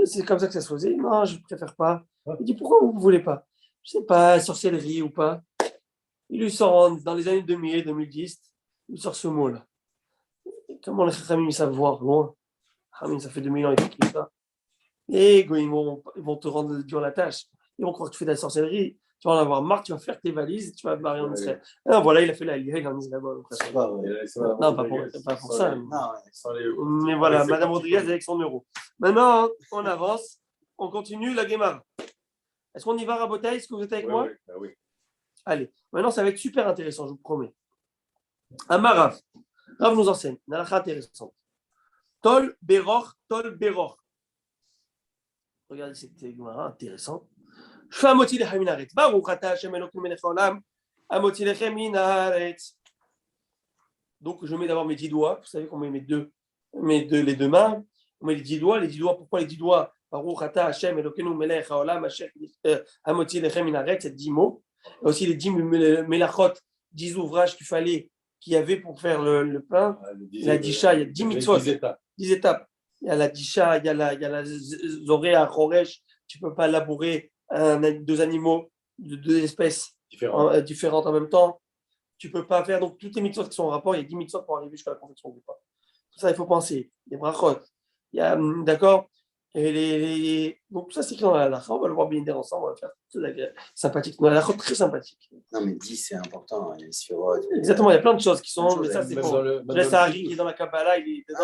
C'est comme ça que ça se faisait. Non, je ne préfère pas. Il dit pourquoi vous ne voulez pas? Je ne sais pas, sorcellerie ou pas. Il lui sort dans les années 2000, 2010, il lui sort ce mot-là. Comment les Chachamim savent voir loin? Ça fait 2000 ans et tout ça. Et ils vont te rendre dur la tâche. Ils vont croire que tu fais de la sorcellerie. Tu vas en avoir marre, tu vas faire tes valises, tu vas te marier en Israël. Ah, voilà, il a fait la lia, il est en Israël. Non, pas pour ça. Mais voilà, Madame Rodriguez avec son euro. Maintenant, on avance, on continue la Guémara. Est-ce qu'on y va, Rabotaï? Est-ce que vous êtes avec moi? Oui. Allez, maintenant, ça va être super intéressant, je vous promets. Amar Rav nous enseigne, une halakha intéressante. Tol Beror. Regardez cette Guémara intéressante. Donc, je mets d'abord mes 10 doigts. Vous savez qu'on met les deux mains. On met les 10 doigts. Les 10 doigts, pourquoi les 10 doigts? C'est 10 mots. Et aussi les 10 melachot, 10 ouvrages qu'il y avait pour faire le pain. La disha, il y a 10 mitzvot. 10 étapes. Il y a la disha, il y a la zoré à choresh. Tu ne peux pas labourer 2 animaux de deux espèces Différent. différentes en même temps. Tu ne peux pas faire, donc toutes les mitzvot qui sont en rapport, il y a 10 mitzvot pour arriver jusqu'à la confection du pain. Tout ça, il faut penser. Les brachot, il y a, d'accord, et donc tout ça, c'est écrit dans la halakha, on va le voir bien ensemble, on va faire tout ça sympathique. Dans la halakha, très sympathique. Non, mais 10, c'est important. Il y a les sphirotes. Exactement, il y a plein de choses qui sont, Plein de mais choses, ça, c'est Même bon. dans le- Je même laisse dans le Harry qui kiddush. est dans la Kabbalah, il est dedans.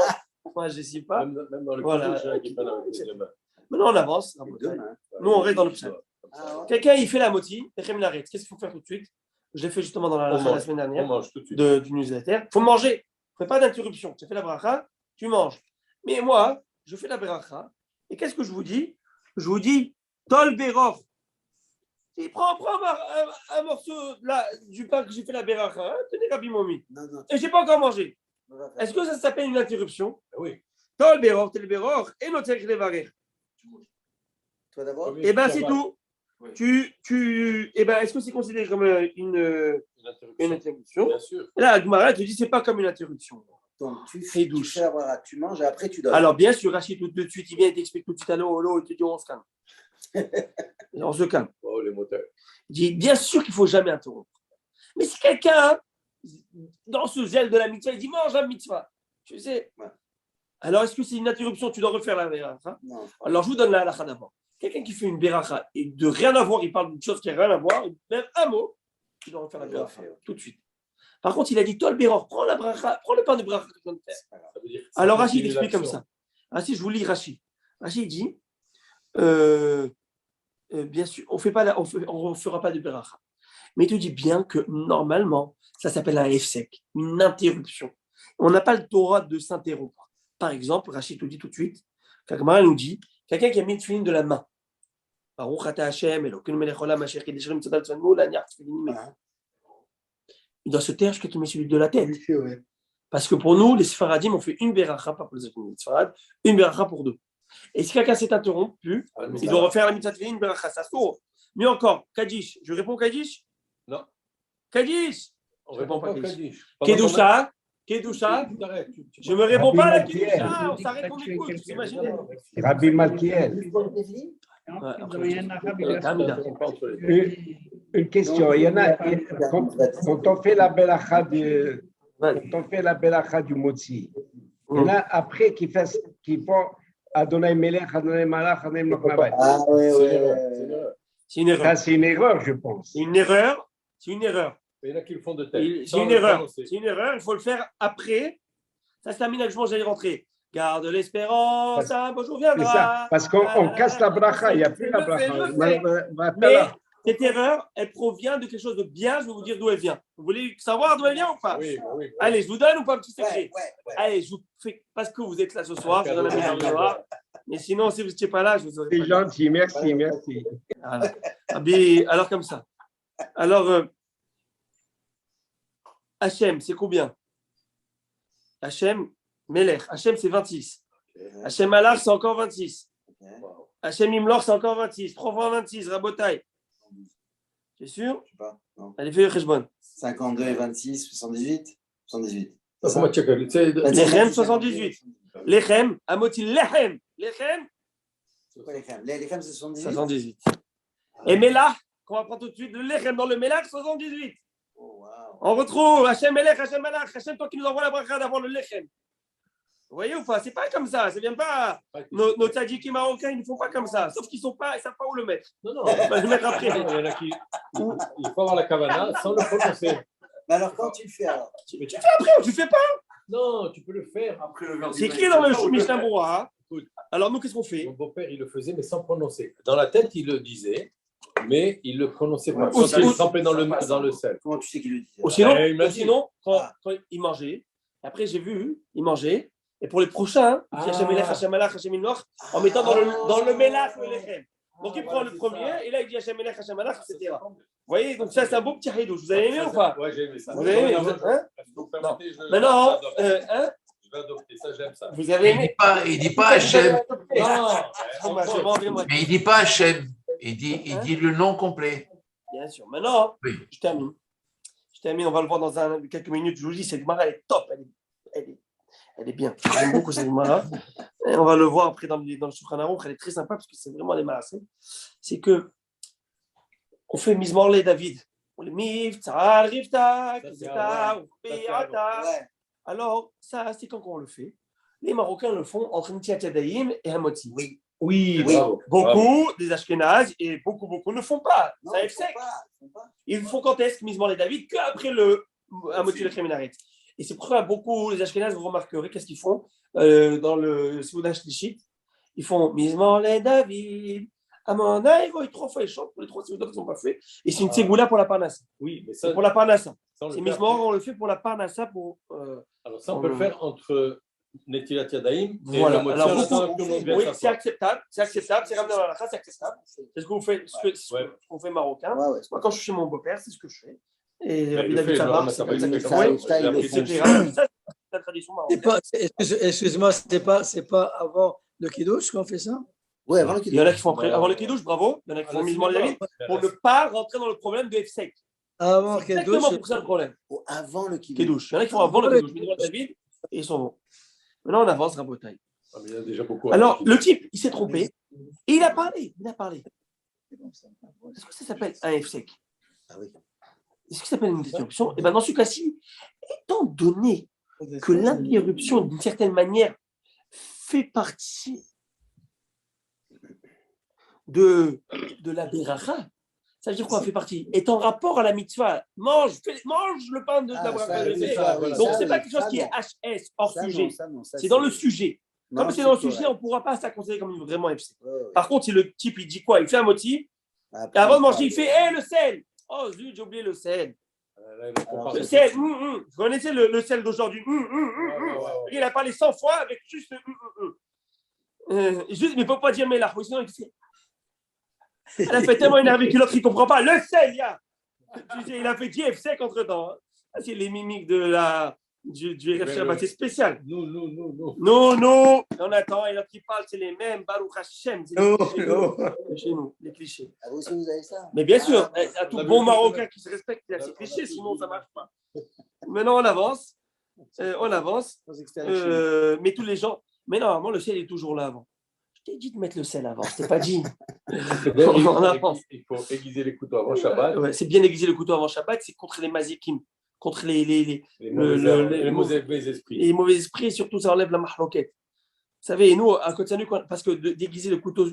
Moi, je ne sais pas. Même dans le Voilà. kiddush, il y en a qui est pas dans les mains. Maintenant, on avance. Deux mains. Nous, on reste dans le pshat. Ah, ouais. Quelqu'un, il fait la moti, Nechem l'arrête. Qu'est-ce qu'il faut faire tout de suite? Je l'ai fait justement dans la On halakha la mange. semaine On dernière mange tout de suite. du newsletter. Il faut manger. Il ne faut pas d'interruption. Tu fais la bracha, tu manges. Mais moi, je fais la bracha. Et qu'est-ce que je vous dis? Je vous dis, Tol Beror. Prends un morceau du pain que j'ai fait la bracha. Hein, tenez, Rabbi Momi. Non, non. Et je n'ai pas encore mangé. on va faire. Est-ce que ça s'appelle une interruption? Ah oui. Tol Beror, Tel Beror, et notre Levarer. Toi d'abord? Premier Eh bien, c'est Shabbat. tout. Oui. Eh ben, est-ce que c'est considéré comme une interruption? Bien sûr. Et là, la Gemara te dit c'est pas comme une interruption. Donc, tu Chidouche. fais la bracha, tu manges et après tu donnes. Alors, bien sûr, Rachid, tout de suite, il vient et t'explique tout de suite à l'eau, il te dit on se calme. Et on se calme. Oh, les moteurs. Il dit bien sûr qu'il ne faut jamais interrompre. Mais si quelqu'un, dans ce zèle de la mitzvah, il dit mange la mitzvah, tu sais. Ouais. Alors, est-ce que c'est une interruption? Tu dois refaire la beracha? Non, Alors, je vous donne la halakha d'abord. Quelqu'un qui fait une beracha et de rien à voir, il parle d'une chose qui n'a rien à voir, même un mot, tu dois refaire la beracha tout de suite. Par contre, il a dit, toi le béror, prends la bracha, prends le pain de bracha que tu viens de faire. Ça veut dire que Alors ça Rachid continue explique comme l'action. ça. Rachid, je vous lis Rachid. Rachid dit, bien sûr, on ne fera pas de beracha. Mais il te dit bien que normalement, ça s'appelle un hefsek, une interruption. On n'a pas le Torah de s'interrompre. Par exemple, Rachid te dit tout de suite, Kagmara nous dit, quelqu'un qui a mis une tefilin de la main. Baruch ata Hashem, Elokeinu melech haolam asher kiddush mitzvot tzanu laniach tefilin. Il doit se taire jusqu'à qu'il met celui de la tête. Parce que pour nous, les Sfaradim, on fait une beracha, pas pour les Sfarad, une beracha pour deux. Et si quelqu'un s'est interrompu, il doit refaire la mitzvah tefilin, une beracha, ça s'ouvre. Mieux encore, Kaddish. Je réponds Kaddish? Non. Kaddish. On répond pas au Kaddish. Kedusha. Kedusha. Je me réponds Rabbi pas à la Malkiel. Kedusha. On s'arrête, on écoute. Vous imaginez? Rabbi Malkiel. Une question. Il y en a, quand on fait la belacha du Motzi, il y en a après qui font Adonai Melech, Adonai Malach, Adonai Melech. Ah, ouais, C'est une erreur. Ça, c'est une erreur, je pense. C'est une erreur. C'est une erreur. Mais il y en a qui le font de tête. C'est une erreur. C'est une erreur. Il faut le faire après. Ça se termine avec je mange, j'allais rentrer. Garde l'espérance, un beau jour C'est ça. viendra. Parce qu'on casse la bracha, il n'y a plus la bracha. Mais cette erreur, elle provient de quelque chose de bien. Je vais vous dire d'où elle vient. Vous voulez savoir d'où elle vient ou pas? Oui. Allez, je vous donne ou pas un petit secret? ouais. Allez, je vous fais parce que vous êtes là ce soir, je vous donne la mise en mémoire. Mais sinon, si vous n'étiez pas là, je vous aurais pas C'est dit. gentil, merci, merci. Voilà. Ah, mais alors comme ça. Alors, Hachem, c'est combien? Hachem, Melech. Hachem, c'est 26. Hachem Malach, c'est encore 26. Hachem Imlor, c'est encore 26. 3 fois 26, Rabotai. C'est sûr? Je sais pas. Non. Allez, fais le Kheshbon. 52 et 26, 78. 78. Ça, comment tu as- tu sais, Lechem, 78. Lechem, Amotil Lechem. Lechem, C'est quoi les crèmes? Les crèmes, c'est 78. 78. Et Melach, qu'on va prendre tout de suite, le Lechem dans le Melach, 78. Oh, wow. On retrouve Hachem Melech, Hachem Malach, Hachem, toi qui nous envoie la bracha d'avoir le Lechem. Vous voyez ou pas? C'est pas comme ça. Ça vient pas. Nos tadjikim marocains, ils ne font pas comme ça. Sauf qu'ils ne savent pas où le mettre. Non. On va le mettre après. Il y en a qui. Il faut avoir la kavana sans le prononcer. Mais alors, quand tu le fais, alors? Mais tu- Après, tu fais pas. Non, tu peux le faire après le verbe. C'est écrit dans le Mishnah Berurah. Alors, nous, qu'est-ce qu'on fait? Mon beau-père, il le faisait, mais sans prononcer. Dans la tête, il le disait, mais il ne le prononçait pas. Ouais, Quand aussi- il trempait dans le sel. Comment tu sais qu'il le dit? Ou sinon, il m'a dit. quand il mangeait, après, j'ai vu, il mangeait. Et pour les prochains, il dit Hachem Melech, Hachem Malach, Hachem Imlor, en mettant dans le Melach le Lechem. Donc, il prend le premier, et là, il dit Hachem Melech, Hachem Malach, etc. Vous voyez, donc ça, c'est un beau petit haïdouche. Vous avez aimé ou pas? Ouais, j'ai aimé ça. Vous avez aimé? Non, Hein? vous permettez, je- Maintenant, je vais adopter. hein? Je vais adopter, ça, j'aime ça. Vous avez aimé? Il dit pas Hachem, Non, mais il dit pas Hachem. Il dit le nom complet. Bien sûr. Maintenant, Oui. je termine. On va le voir dans quelques minutes. Je vous dis, cette Gemara, elle est top. Elle est bien. J'aime beaucoup cette Gemara. Et on va le voir après dans le Shulchan Aruch. Elle est très sympa parce que c'est vraiment des marassés. C'est que on fait Mizmor les David. On les Mivtza, Rivta, Ça, c'est Kizeta, avant. Beata. Ouais. Alors, ça, c'est quand on le fait. Les Marocains le font entre Ntiat Yadayim et Hamotzi. Oui. Oui, Oui. bravo. Beaucoup des Ashkénazes et beaucoup ne font pas. Non, Ça ils est font sec. pas, ils font pas. Ils font quand est-ce que Mizmor les David qu'après le Hamotzi le Kreminaret. Et c'est pourquoi beaucoup les Ashkénazes, vous remarquerez, qu'est-ce qu'ils font dans le Soudan Shlichit. Ils font Mizmor les David. Amona, ils vont 3 fois, ils chantent pour les 3 Soudan qui ne sont pas faits. Et c'est une Ségoula pour la Parnassa. Oui, mais C'est ça, pour la Parnassa. ça, on le C'est fait Mizmor, après. on le fait pour la Parnassa. Alors ça, on peut le faire entre Netilat Yadayim et Voilà. le Motzi. Alors, On attend beaucoup, que tout le monde vienne oui, s'asseoir. c'est acceptable. C'est acceptable. C'est ramené dans la race, c'est acceptable. C'est ce que vous faites, Ouais. qu'on fait marocain. Ouais, ouais. Moi, quand je suis chez mon beau-père, c'est ce que je fais. Et Mais il le David fait, Sabar, Laurent c'est comme ça Massabali, qu'il c'est fait. comme Oui, ça, il a etc. pris Ça, c'est la tradition C'est marocaine. pas, excuse-moi, c'est pas avant le Kiddush qu'on fait ça? Ouais, avant le Il y en a qui font Non. avant le Kiddush, bravo. Il y en a qui font Mizmor les David pour ne pas rentrer dans le problème de F-Sec. Avant C'est exactement Kiddush. pour ça le problème. Avant le Kiddush. Kiddush. Il y en a qui font avant le Kiddush, Mizmor les David, et ils sont bons. Maintenant, on avance, Rabotai. Ah, mais il y en a déjà beaucoup. Alors, le type, il s'est trompé. Et il a parlé. Est-ce que ça s'appelle un F-Sec? Ah oui. Est-ce que ça s'appelle une interruption? Et bien, dans ce cas-ci, étant donné que l'interruption, d'une certaine manière, fait partie de la beracha, ça veut dire quoi? Fait partie. Est en rapport à la mitzvah. Mange le pain de la bracha. ça, oui, Donc, ça, oui, donc, ça, c'est pas oui, quelque chose ça, qui est non. HS, hors Ça, sujet. non, ça, non, ça, C'est dans le sujet. Non, Comme c'est dans le correct. sujet, on ne pourra pas ça considérer comme vraiment FC. Ouais, ouais. Par contre, si le type, il dit quoi? Il fait un motif, Après, et avant de parle. manger, il fait hé, le sel. Oh, zut, j'ai oublié le sel. Là, il compare Le tout sel, de suite. Vous connaissez le sel d'aujourd'hui? Il a parlé 100 fois avec juste juste, mais il ne peut pas dire mais là, sinon il fait. Elle a fait tellement énervé que l'autre il ne comprend pas. Le sel, il a fait JF sec entre temps. C'est les mimiques du RF Shabbat, c'est spécial. Non, on attend, et l'autre qui parle, c'est les mêmes. Baruch Hashem, c'est les clichés chez nous, les clichés. Ah, vous aussi, vous avez ça? Mais bien sûr, à tout on a bon vu Marocain qui se respecte, il a ses clichés, sinon ça ne marche pas. Maintenant, on avance. Mais tous les gens. Mais normalement, le sel est toujours là avant. Je t'ai dit de mettre le sel avant, je t'ai pas dit. On avance. Il faut aiguiser les couteaux avant Shabbat. Ouais, c'est bien aiguiser le couteau avant Shabbat, c'est contre les mazikim, contre les mauvais esprits. les mauvais esprits, et surtout ça enlève la mahloquette. Vous savez, nous, à côté de nous, parce que déguiser le couteau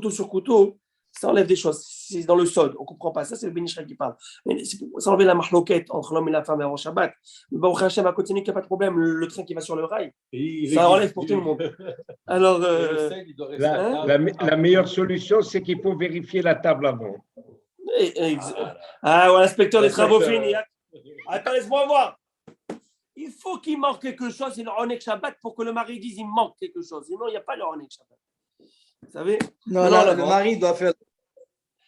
sur couteau, ça enlève des choses. C'est dans le sod, on ne comprend pas. Ça, c'est le Bénichra qui parle. Mais ça enlève la mahloquette entre l'homme et la femme avant Shabbat. Mais Baruch Hashem, à côté de nous, il n'y a pas de problème. Le train qui va sur le rail, ça enlève pour tout le monde. Alors, La meilleure solution, c'est qu'il faut vérifier la table avant. ouais, l'inspecteur des travaux finis. Attends, laisse-moi voir. Il faut qu'il manque quelque chose, c'est le Ronek Shabbat, pour que le mari dise il manque quelque chose. Sinon, il n'y a pas le Ronek Shabbat. Vous savez? Non, le mari doit faire.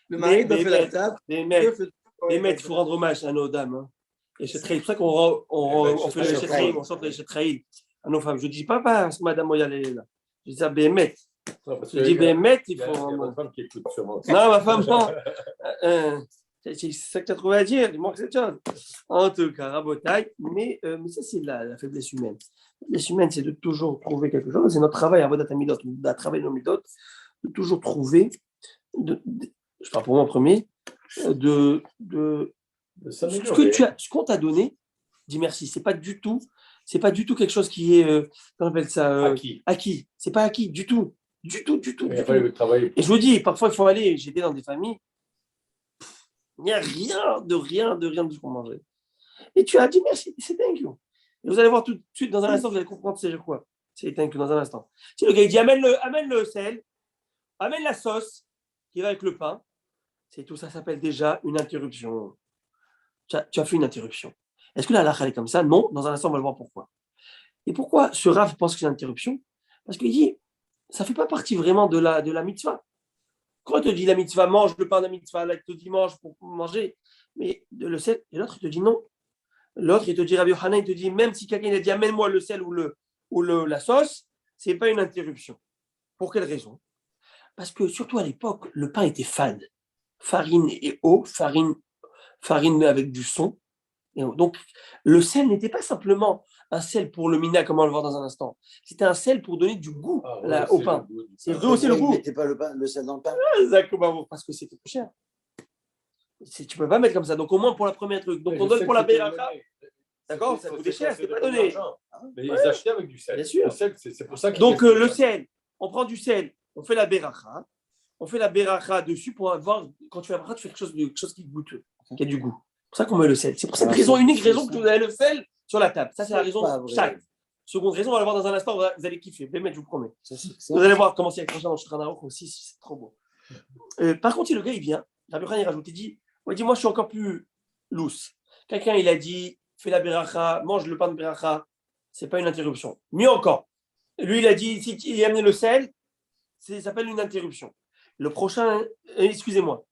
Le mari doit faire la table. Les maîtres, il faut rendre hommage à nos dames. Hein. Et c'est pour ça qu'on fait le Shetraïl, on chante le Shetraïl à nos femmes. Je ne dis pas parce que Madame Moyal est là. Je dis ça, Bémet. Je dis Bémet, il faut. Il y a ma femme qui écoute sûrement. Non, ma femme, non. C'est ça que tu as trouvé à dire, il manque cette chose. En tout cas, rabotaille, mais ça, c'est la faiblesse humaine. La faiblesse humaine, c'est de toujours trouver quelque chose. C'est notre travail, Avodat Hamidot, de travailler nos midot, de toujours trouver, je parle pour moi en premier, ce qu'on t'a donné, dis merci. C'est pas du tout quelque chose qui est, comment on appelle ça, acquis. C'est pas acquis du tout. Du tout. Et je vous dis, parfois, il faut aller. J'étais dans des familles. Il n'y a rien de ce qu'on mangeait. Et tu as dit merci, c'est thank you. Et vous allez voir tout de suite, dans un instant, vous allez comprendre c'est quoi. C'est thank you dans un instant. Si le gars il dit amène le sel, amène la sauce qui va avec le pain, c'est tout ça s'appelle déjà une interruption. Tu as fait une interruption. Est-ce que la halakha est comme ça? Non, dans un instant, on va le voir pourquoi. Et pourquoi ce Rav pense que c'est une interruption? Parce qu'il dit, ça ne fait pas partie vraiment de la mitzvah. Quand il te dit la mitzvah, mange le pain de la mitzvah, là, il te dit mange pour manger, mais le sel, et l'autre, il te dit non. L'autre, il te dit, Rabbi Yochanan, il te dit, même si quelqu'un a dit amène-moi le sel ou la sauce, ce n'est pas une interruption. Pour quelle raison? Parce que surtout à l'époque, le pain était fade. Farine et eau, farine avec du son. Et donc, le sel n'était pas simplement un sel pour le mina, comme on va le voir dans un instant. C'était un sel pour donner du goût au pain. C'est rehausser le goût. Vous ne mettez pas le sel dans le pain? Exactement, parce que c'était plus cher. Tu ne peux pas mettre comme ça. Donc, au moins pour la première truc. Donc, on donne pour la Beracha. D'accord, ça coûte cher, c'était pas donné. Mais ils achetaient avec du sel. Bien sûr. Le sel, c'est pour ça que. Donc, le sel, on prend du sel, on fait la Beracha. On fait la Beracha dessus pour avoir, quand tu fais la Beracha, tu fais quelque chose qui goûte, qui a du goût. C'est pour ça qu'on met le sel. C'est pour cette raison, unique raison que vous avez le sel sur la table. Ça, c'est la raison chaque. Seconde raison, on va la voir dans un instant, vous allez kiffer. Je vous promets. Vous allez voir comment c'est avec dans le Shulchan Aruch aussi, c'est trop beau. Par contre, si le gars, il vient, Rabbi Yochanan, il rajoute, il dit, moi, je suis encore plus loose. Quelqu'un, il a dit, fais la Beracha, mange le pain de Beracha, c'est pas une interruption. Mieux encore. Lui, il a dit, si il a amené le sel, ça s'appelle une interruption. Le prochain, excusez-moi.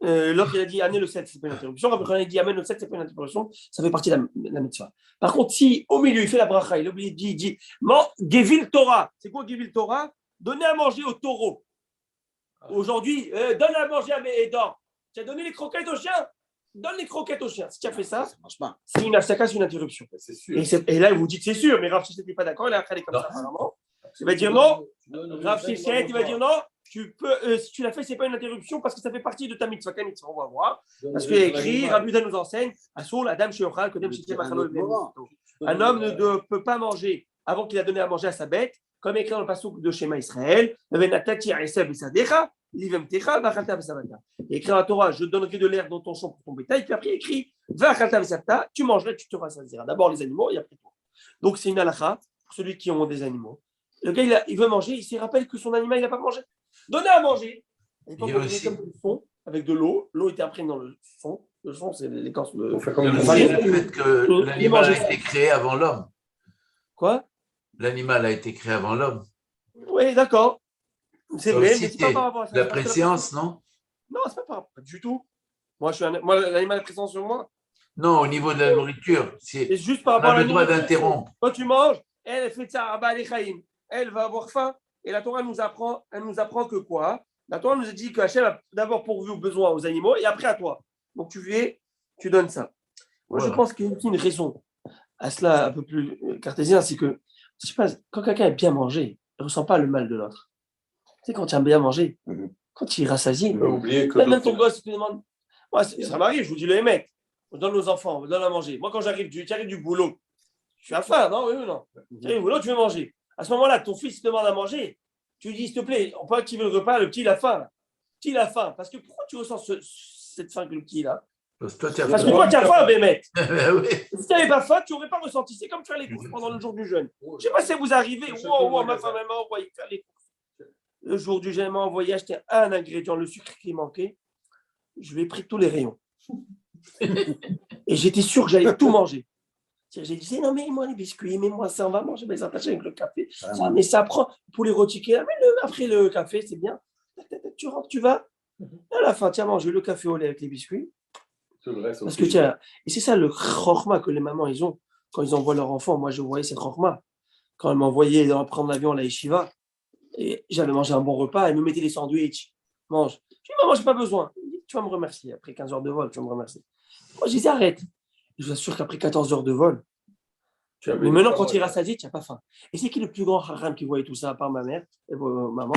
L'autre, il a dit, amenez le sel, c'est pas une interruption. Rabbi Yochanan, il dit, amène le sel, c'est pas une interruption. Ça fait partie de la mitzvah. Par contre, si au milieu, il fait la bracha, il oublie, il dit, Gevil Torah. C'est quoi Gevil Torah? Donner à manger au taureau. Aujourd'hui, donne à manger à mes dents. Tu as donné les croquettes au chien? Donne les croquettes au chien. Si tu as fait ça, c'est une afsaka, c'est une interruption. C'est sûr. Et là, il vous dit que c'est sûr, mais Rav Shichet n'est pas d'accord, il a appris comme ça, apparemment. Il va dire non. Rav Shichet, il va dire non. Tu peux, si tu l'as fait, c'est pas une interruption parce que ça fait partie de ta mitzvah. On va voir. Parce qu'il y a écrit, Rabbi Yehuda nous enseigne, Asur l'Adam sheyochal kodem shiteh machalo b'mito. Un homme ne peut pas manger avant qu'il a donné à manger à sa bête, comme écrit dans le passouk de Shema Israël. Et écrit dans la Torah, je donnerai de l'herbe dans ton champ pour ton bétail. Puis après, écrit, tu mangerais, tu te rassasieras. D'abord les animaux et après toi. Donc c'est une halakha pour celui qui ont des animaux. Le gars, il veut manger, il se rappelle que son animal, il n'a pas mangé. Donnez à manger. Et donc, on met comme du fond, avec de l'eau. L'eau était imprimée dans le fond. Le fond, c'est l'écorce de. Le fait que l'animal a été créé avant l'homme. Quoi? L'animal a été créé avant l'homme. Oui, d'accord. C'est vrai, mais c'est pas par rapport à ça. La préséance, non? Non, c'est pas du tout. Moi, l'animal a présence sur moi. Non, au niveau de la nourriture. C'est juste par rapport à la nourriture. On a le droit d'interrompre. Quand tu manges, elle fait ça, elle va avoir faim. Et la Torah elle nous apprend que quoi? La Torah nous a dit que Hachem a d'abord pourvu aux besoins aux animaux et après à toi. Donc tu donnes ça. Moi, je pense qu'il y a une raison à cela un peu plus cartésien, c'est que je sais pas, quand quelqu'un a bien mangé, il ne ressent pas le mal de l'autre. Tu sais, quand tu as bien mangé, quand il est rassasié, même ton gosse te demande. Moi, ça m'arrive, je vous dis le mec, on donne aux enfants, on donne à manger. Moi, quand tu arrives du boulot, je suis à faim, non? Oui ou non? Tu arrives du boulot, tu veux manger. À ce moment-là, ton fils te demande à manger. Tu lui dis, s'il te plaît, on peut activer le repas, le petit, il a faim. Le petit, il a faim. Parce que pourquoi tu ressens cette faim que le petit, là? Parce que toi, tu as faim, Bémet. Si tu n'avais pas faim, tu n'aurais pas ressenti. C'est comme faire les courses pendant le jour du jeûne. Je ne sais pas si vous arrivez. Ma femme m'a envoyé faire les courses. Le jour du jeûne, elle m'a envoyé acheter un ingrédient, le sucre qui manquait. Je lui ai pris tous les rayons. Et j'étais sûr que j'allais tout manger. J'ai dit, non, mais moi les biscuits, mais moi ça, on va manger mes attachés avec le café. Ça, mais ça prend pour les retiquer. Après le café, c'est bien. Tu rentres, tu vas. À la fin, tiens, manger le café au lait avec les biscuits. Parce que tiens, et c'est ça le chorma que les mamans ils ont quand ils envoient leur enfant. Moi, je voyais cette chorma. Quand elles m'envoyaient prendre l'avion à la yeshiva, et j'avais mangé un bon repas, elles me mettaient des sandwichs. Mange. Je dis, maman, j'ai pas besoin. Tu vas me remercier. Après 15 heures de vol, tu vas me remercier. Moi, je disais, arrête. Je vous assure qu'après 14 heures de vol, mais maintenant, quand tu es rassasié, tu n'as pas faim. Et c'est qui le plus grand haram qui voyait tout ça, à part ma mère et maman?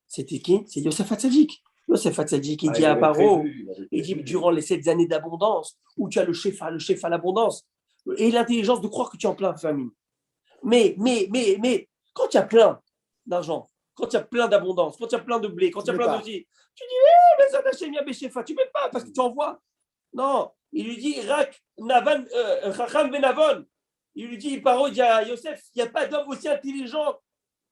C'était qui? C'est Yosef Hatzadik. Yosef Hatzadik, il dit à Paro, il dit durant les 7 années d'abondance, où tu as le chef à l'abondance, et l'intelligence de croire que tu es en plein famine. Mais, quand tu as plein d'argent, quand tu as plein d'abondance, quand tu as plein de blé, quand tu as plein de vie, tu dis, mais ça t'achète bien, Béchefa, tu ne mets pas parce que tu envoies. Non, il lui dit, Rak, Navan, Chacham Benavon. Il lui dit, Paro, il dit à Yosef, il n'y a pas d'homme aussi intelligent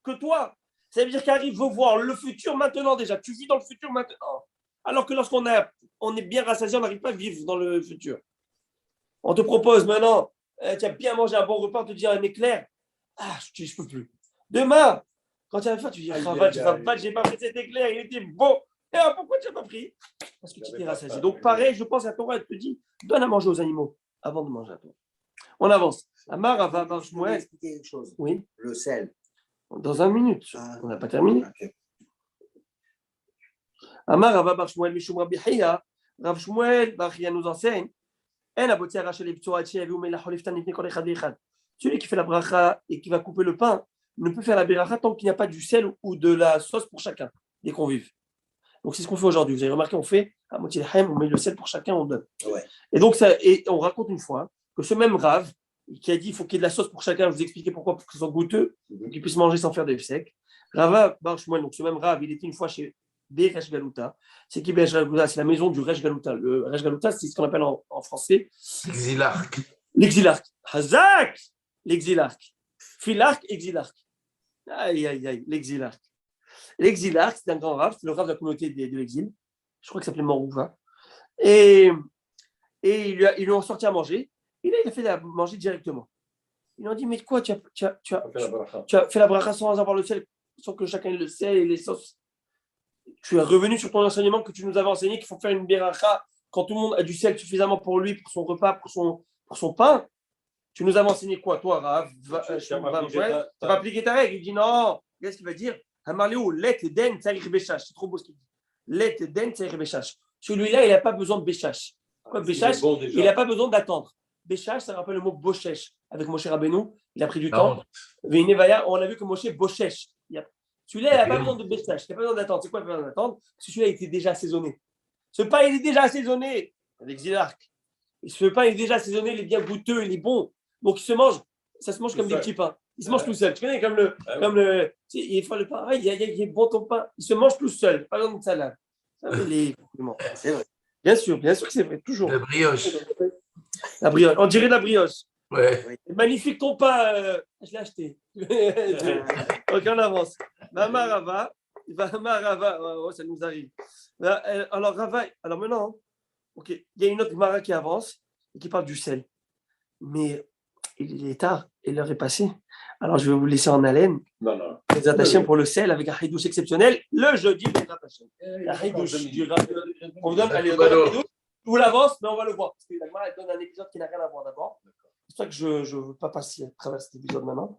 que toi. Ça veut dire qu'Arrive veut voir le futur maintenant déjà. Tu vis dans le futur maintenant. Alors que lorsqu'on est bien rassasié, on n'arrive pas à vivre dans le futur. On te propose maintenant, tu as bien mangé un bon repas, on te dit un éclair. Ah, je ne peux plus. Demain, quand tu as faim, tu dis, j'ai pas pris cet éclair, il était beau. Et alors, pourquoi tu n'as pas pris? Parce que tu t'es rassasié. Donc, pareil, je pense à Torah, elle te dit, donne à manger aux animaux avant de manger à toi. On avance. Amar Rava Bar Shmuel. Expliquer une chose. Oui. Le sel. Dans 1 minute. On n'a pas terminé. Okay. Amar Rava Bar Shmuel Mishum Rabbi Hiya. Rav Shmuel Bar Hiya nous enseigne. Celui qui fait la bracha et qui va couper le pain ne peut faire la bracha tant qu'il n'y a pas du sel ou de la sauce pour chacun des convives. Donc c'est ce qu'on fait aujourd'hui. Vous avez remarqué, on fait à moitié Haim, on met le sel pour chacun, on donne. Ouais. Et donc, on raconte une fois que ce même Rav, qui a dit qu'il faut qu'il y ait de la sauce pour chacun, je vous expliquais pourquoi, pour que ce soit goûteux, pour qu'il puisse manger sans faire des secs. Rava Bar Shmuel, donc ce même Rav, il était une fois chez Be Resh Galuta. C'est qui Be Resh Galuta? C'est la maison du Resh Galuta. Le Resh Galuta, c'est ce qu'on appelle en français Exilarque. l'exilarque. Hazak! L'exilarque. Philarque, exilarque. Aïe, aïe, aïe, l'exilarque. L'exilarque, c'est un grand Rav, c'est le Rav de la communauté de l'exil. Je crois qu'il s'appelait Morouva. Et ils lui ont sorti à manger. Et là, il a fait à manger directement. Ils lui ont dit, mais quoi, tu as fait la bracha sans avoir le sel, sans que chacun ait le sel et les sauces. Tu es revenu sur ton enseignement que tu nous avais enseigné qu'il faut faire une bracha quand tout le monde a du sel suffisamment pour lui, pour son repas, pour son pain. Tu nous avais enseigné quoi, toi, Rav? Tu n'as pas appliqué ta règle. Il dit non. Qu'est-ce qu'il va dire? C'est trop beau ce qu'il dit. Let den tzarich beshash. Celui-là, il n'a pas besoin de béchash. Quoi, béchash? Il n'a pas besoin d'attendre. Béchash, ça rappelle le mot boshesh. Avec Moshe Rabbeinu, il a pris du temps. On a vu que Moshe boshesh. Celui-là, il n'a pas besoin de béchash. Il n'a pas besoin d'attendre. C'est quoi, il n'a pas besoin d'attendre? Parce que celui-là, il était déjà assaisonné. Ce pain, il est déjà assaisonné. Avec Zilark. Ce pain, il est déjà assaisonné, il est bien goûteux, il est bon. Donc, il se mange. Ça se mange comme des petits pains. Il se mange tout seul. Tu connais comme le. Il faut le pain. Il est bon ton pain. Il se mange tout seul. Pas besoin de salade. Ça, c'est vrai. Bien sûr que c'est vrai. Toujours. La brioche. La brioche. On dirait la brioche. Ouais. Magnifique ton pain. Je l'ai acheté. Ok, on avance. Rava. Oh, ça nous arrive. Alors, Rava. Alors maintenant, ok, il y a une autre Mara qui avance et qui parle du sel. Mais il est tard et l'heure est passée. Alors, je vais vous laisser en haleine. Non. Les attachés pour le sel avec un hidouche exceptionnel. Le jeudi, les attachés. La hidouche. On vous donne, allez, je vous l'avance, mais on va le voir. Parce que la Gemara, elle donne un épisode qui n'a rien à voir d'abord. C'est pour ça que je ne veux pas passer à travers cet épisode maintenant.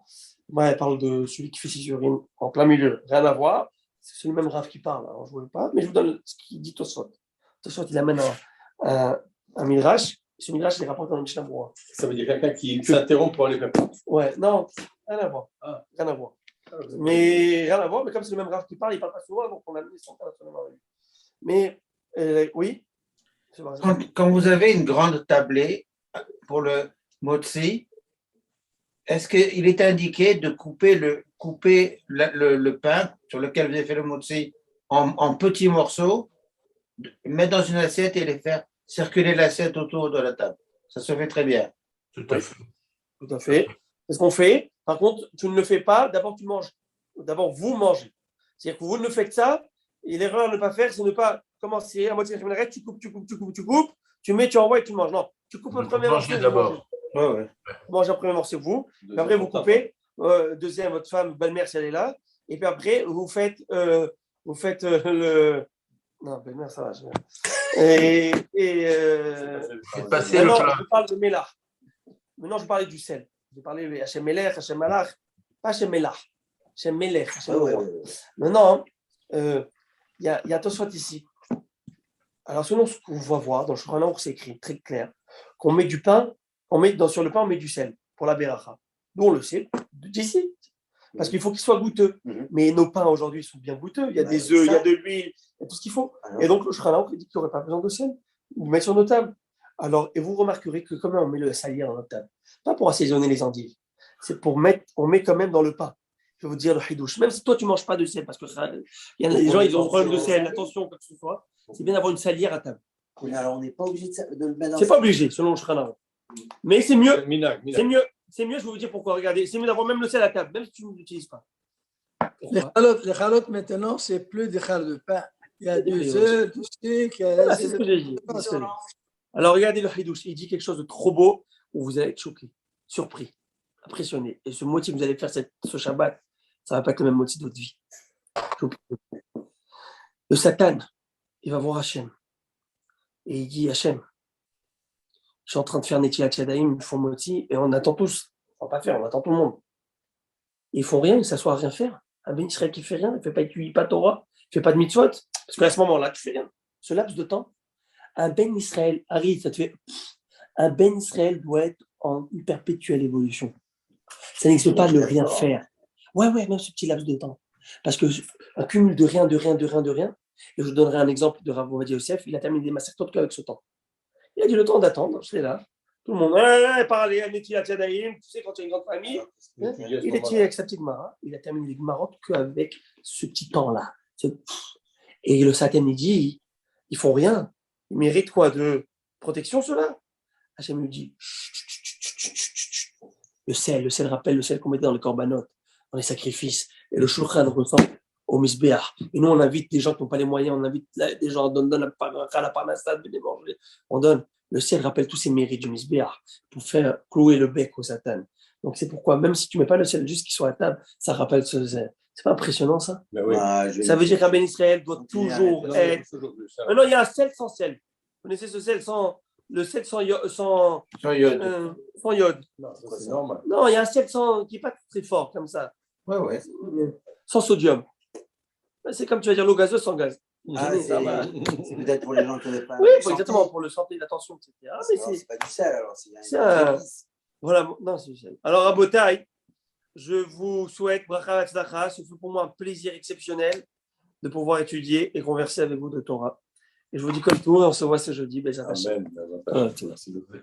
Moi, elle parle de celui qui fait ses urines en plein milieu. Rien à voir. C'est le même Rav qui parle. Alors, je ne veux pas. Mais je vous donne ce qu'il dit Tosfot. Tosfot, il amène un midrash. Ce midrash, il rapporte dans le Mishnah Berurah. Ça veut dire quelqu'un qui s'interrompt pour aller faire. Ouais, non, rien à voir. Rien à voir. Mais rien à voir, mais comme c'est le même Rav qui parle, il ne parle pas souvent, donc on a mis son temps absolument avec lui. Mais oui. Quand vous avez une grande tablée pour le motzi, est-ce qu'il est indiqué de couper le pain sur lequel vous avez fait le motzi en petits morceaux, mettre dans une assiette et les faire circuler l'assiette autour de la table? Ça se fait très bien. Tout à fait. Tout à fait. C'est ce qu'on fait. Par contre, tu ne le fais pas. D'abord, tu manges. D'abord, vous mangez. C'est-à-dire que vous ne faites ça. Et l'erreur à ne pas faire, c'est ne pas commencer à moitié de tu coupes, tu mets, tu envoies et tu manges. Non, tu coupes le premier morceau. D'abord. Ouais. Vous mangez un premier morceau, vous. Puis après, vous coupez. Deuxième, votre femme, belle-mère, si elle est là. Et puis après, vous faites le. Non, belle-mère, ça va. C'est passé le plat. Je parle de Mélah. Maintenant, je parlais du sel. Je parlais de Hachem Melech, Hachem Malach, pas Hachem Mélah. Hachem Melech. Maintenant, il y a Tosfot ici. Alors, selon ce qu'on va voir, dans le Shulchan Aruch, c'est écrit très clair qu'on met du pain, sur le pain, on met du sel pour la beracha. Nous, on le sait d'ici. Parce qu'il faut qu'il soit goûteux. Mais nos pains aujourd'hui sont bien goûteux. Il y a des œufs, il y a de l'huile, il y a tout ce qu'il faut. Et donc, le Shulchan Aruch dit qu'il n'y aurait pas besoin de sel. Vous le mettez sur nos tables. Alors, et vous remarquerez que comment on met le salière dans notre table. Pas pour assaisonner les endives. C'est on met quand même dans le pain. Je vais vous dire le hidouche. Même si toi, tu ne manges pas de sel, parce que il y en a des gens, ils ont un problème de sel, attention, quoi que ce soit. C'est bien d'avoir une salière à table. Alors, on n'est pas obligé de le mettre dans. C'est pas obligé, selon le Shulchan Aruch. Mais c'est mieux. C'est mieux. C'est mieux, je vais vous dire pourquoi. Regardez, c'est mieux d'avoir même le sel à table, même si tu ne l'utilises pas. Les chalotes maintenant, c'est plus des chalotes de pain. Il y a des œufs, du steak. C'est ce que j'ai dit. Alors, regardez le hidouche. Il dit quelque chose de trop beau où vous allez être choqué, surpris, impressionné. Et ce motif que vous allez faire ce Shabbat, ça ne va pas être le même motif de votre vie. Le Satan, il va voir Hachem. Et il dit Hachem, je suis en train de faire Netilat Yadayim, ils font moti, et on attend tous. On ne va pas faire, on attend tout le monde. Ils font rien, ils s'assoient à rien faire. Un Ben Israël qui fait rien, il ne fait pas étudier, pas Torah, il ne fait pas de mitzvot. Parce qu'à ce moment-là, tu fais rien. Ce laps de temps, un Ben Israël arrive, ça te fait. Un Ben Israël doit être en une perpétuelle évolution. Ça n'existe pas de rien faire. Ouais, même ce petit laps de temps. Parce qu'un cumul de rien, Et je vous donnerai un exemple de Rav Ovadia Yosef. Il a terminé des Masertot qu'avec ce temps. Il a dit le temps d'attendre, je l'ai là. Tout le monde, parler à Netilat Yadayim, tu sais, quand tu as une grande famille. Il est avec sa petite Gemara. Il a terminé les Gemarot qu'avec ce petit temps-là. Et le Satan, il dit, ils font rien. Ils méritent quoi de protection, ceux-là? Hachem lui dit, le sel rappelle le sel qu'on mettait dans les korbanot, dans les sacrifices. Et le shulchan ressemble au misbéach. Et nous, on invite des gens qui n'ont pas les moyens, on invite des gens, on donne la parnassade, de les manger. On donne. Le ciel rappelle tous ces mérites du misbéach pour faire clouer le bec au Satan. Donc c'est pourquoi, même si tu ne mets pas le ciel juste qui soit à table, ça rappelle ce zèle. C'est pas impressionnant ça? Oui. Ça veut dire qu'un Ben Israël doit toujours être. Non, il y a un sel sans sel. Vous connaissez ce sel sans. Le sel sans iode. Sans iode. Non, ça, c'est normal. Non, il y a un sel qui n'est pas très fort comme ça. Ouais. Sans sodium. C'est comme tu vas dire l'eau gazeuse sans gaz. C'est peut-être pour les gens qui n'avaient pas. Oui, exactement, pour le santé, la tension, etc. C'est pas du sel alors. Voilà, non, c'est du sel. Alors, à Botaï, je vous souhaite, bracha hatzlacha, ce fut pour moi un plaisir exceptionnel de pouvoir étudier et converser avec vous de Torah. Et je vous dis comme tout, on se voit ce jeudi. Amen. Merci beaucoup.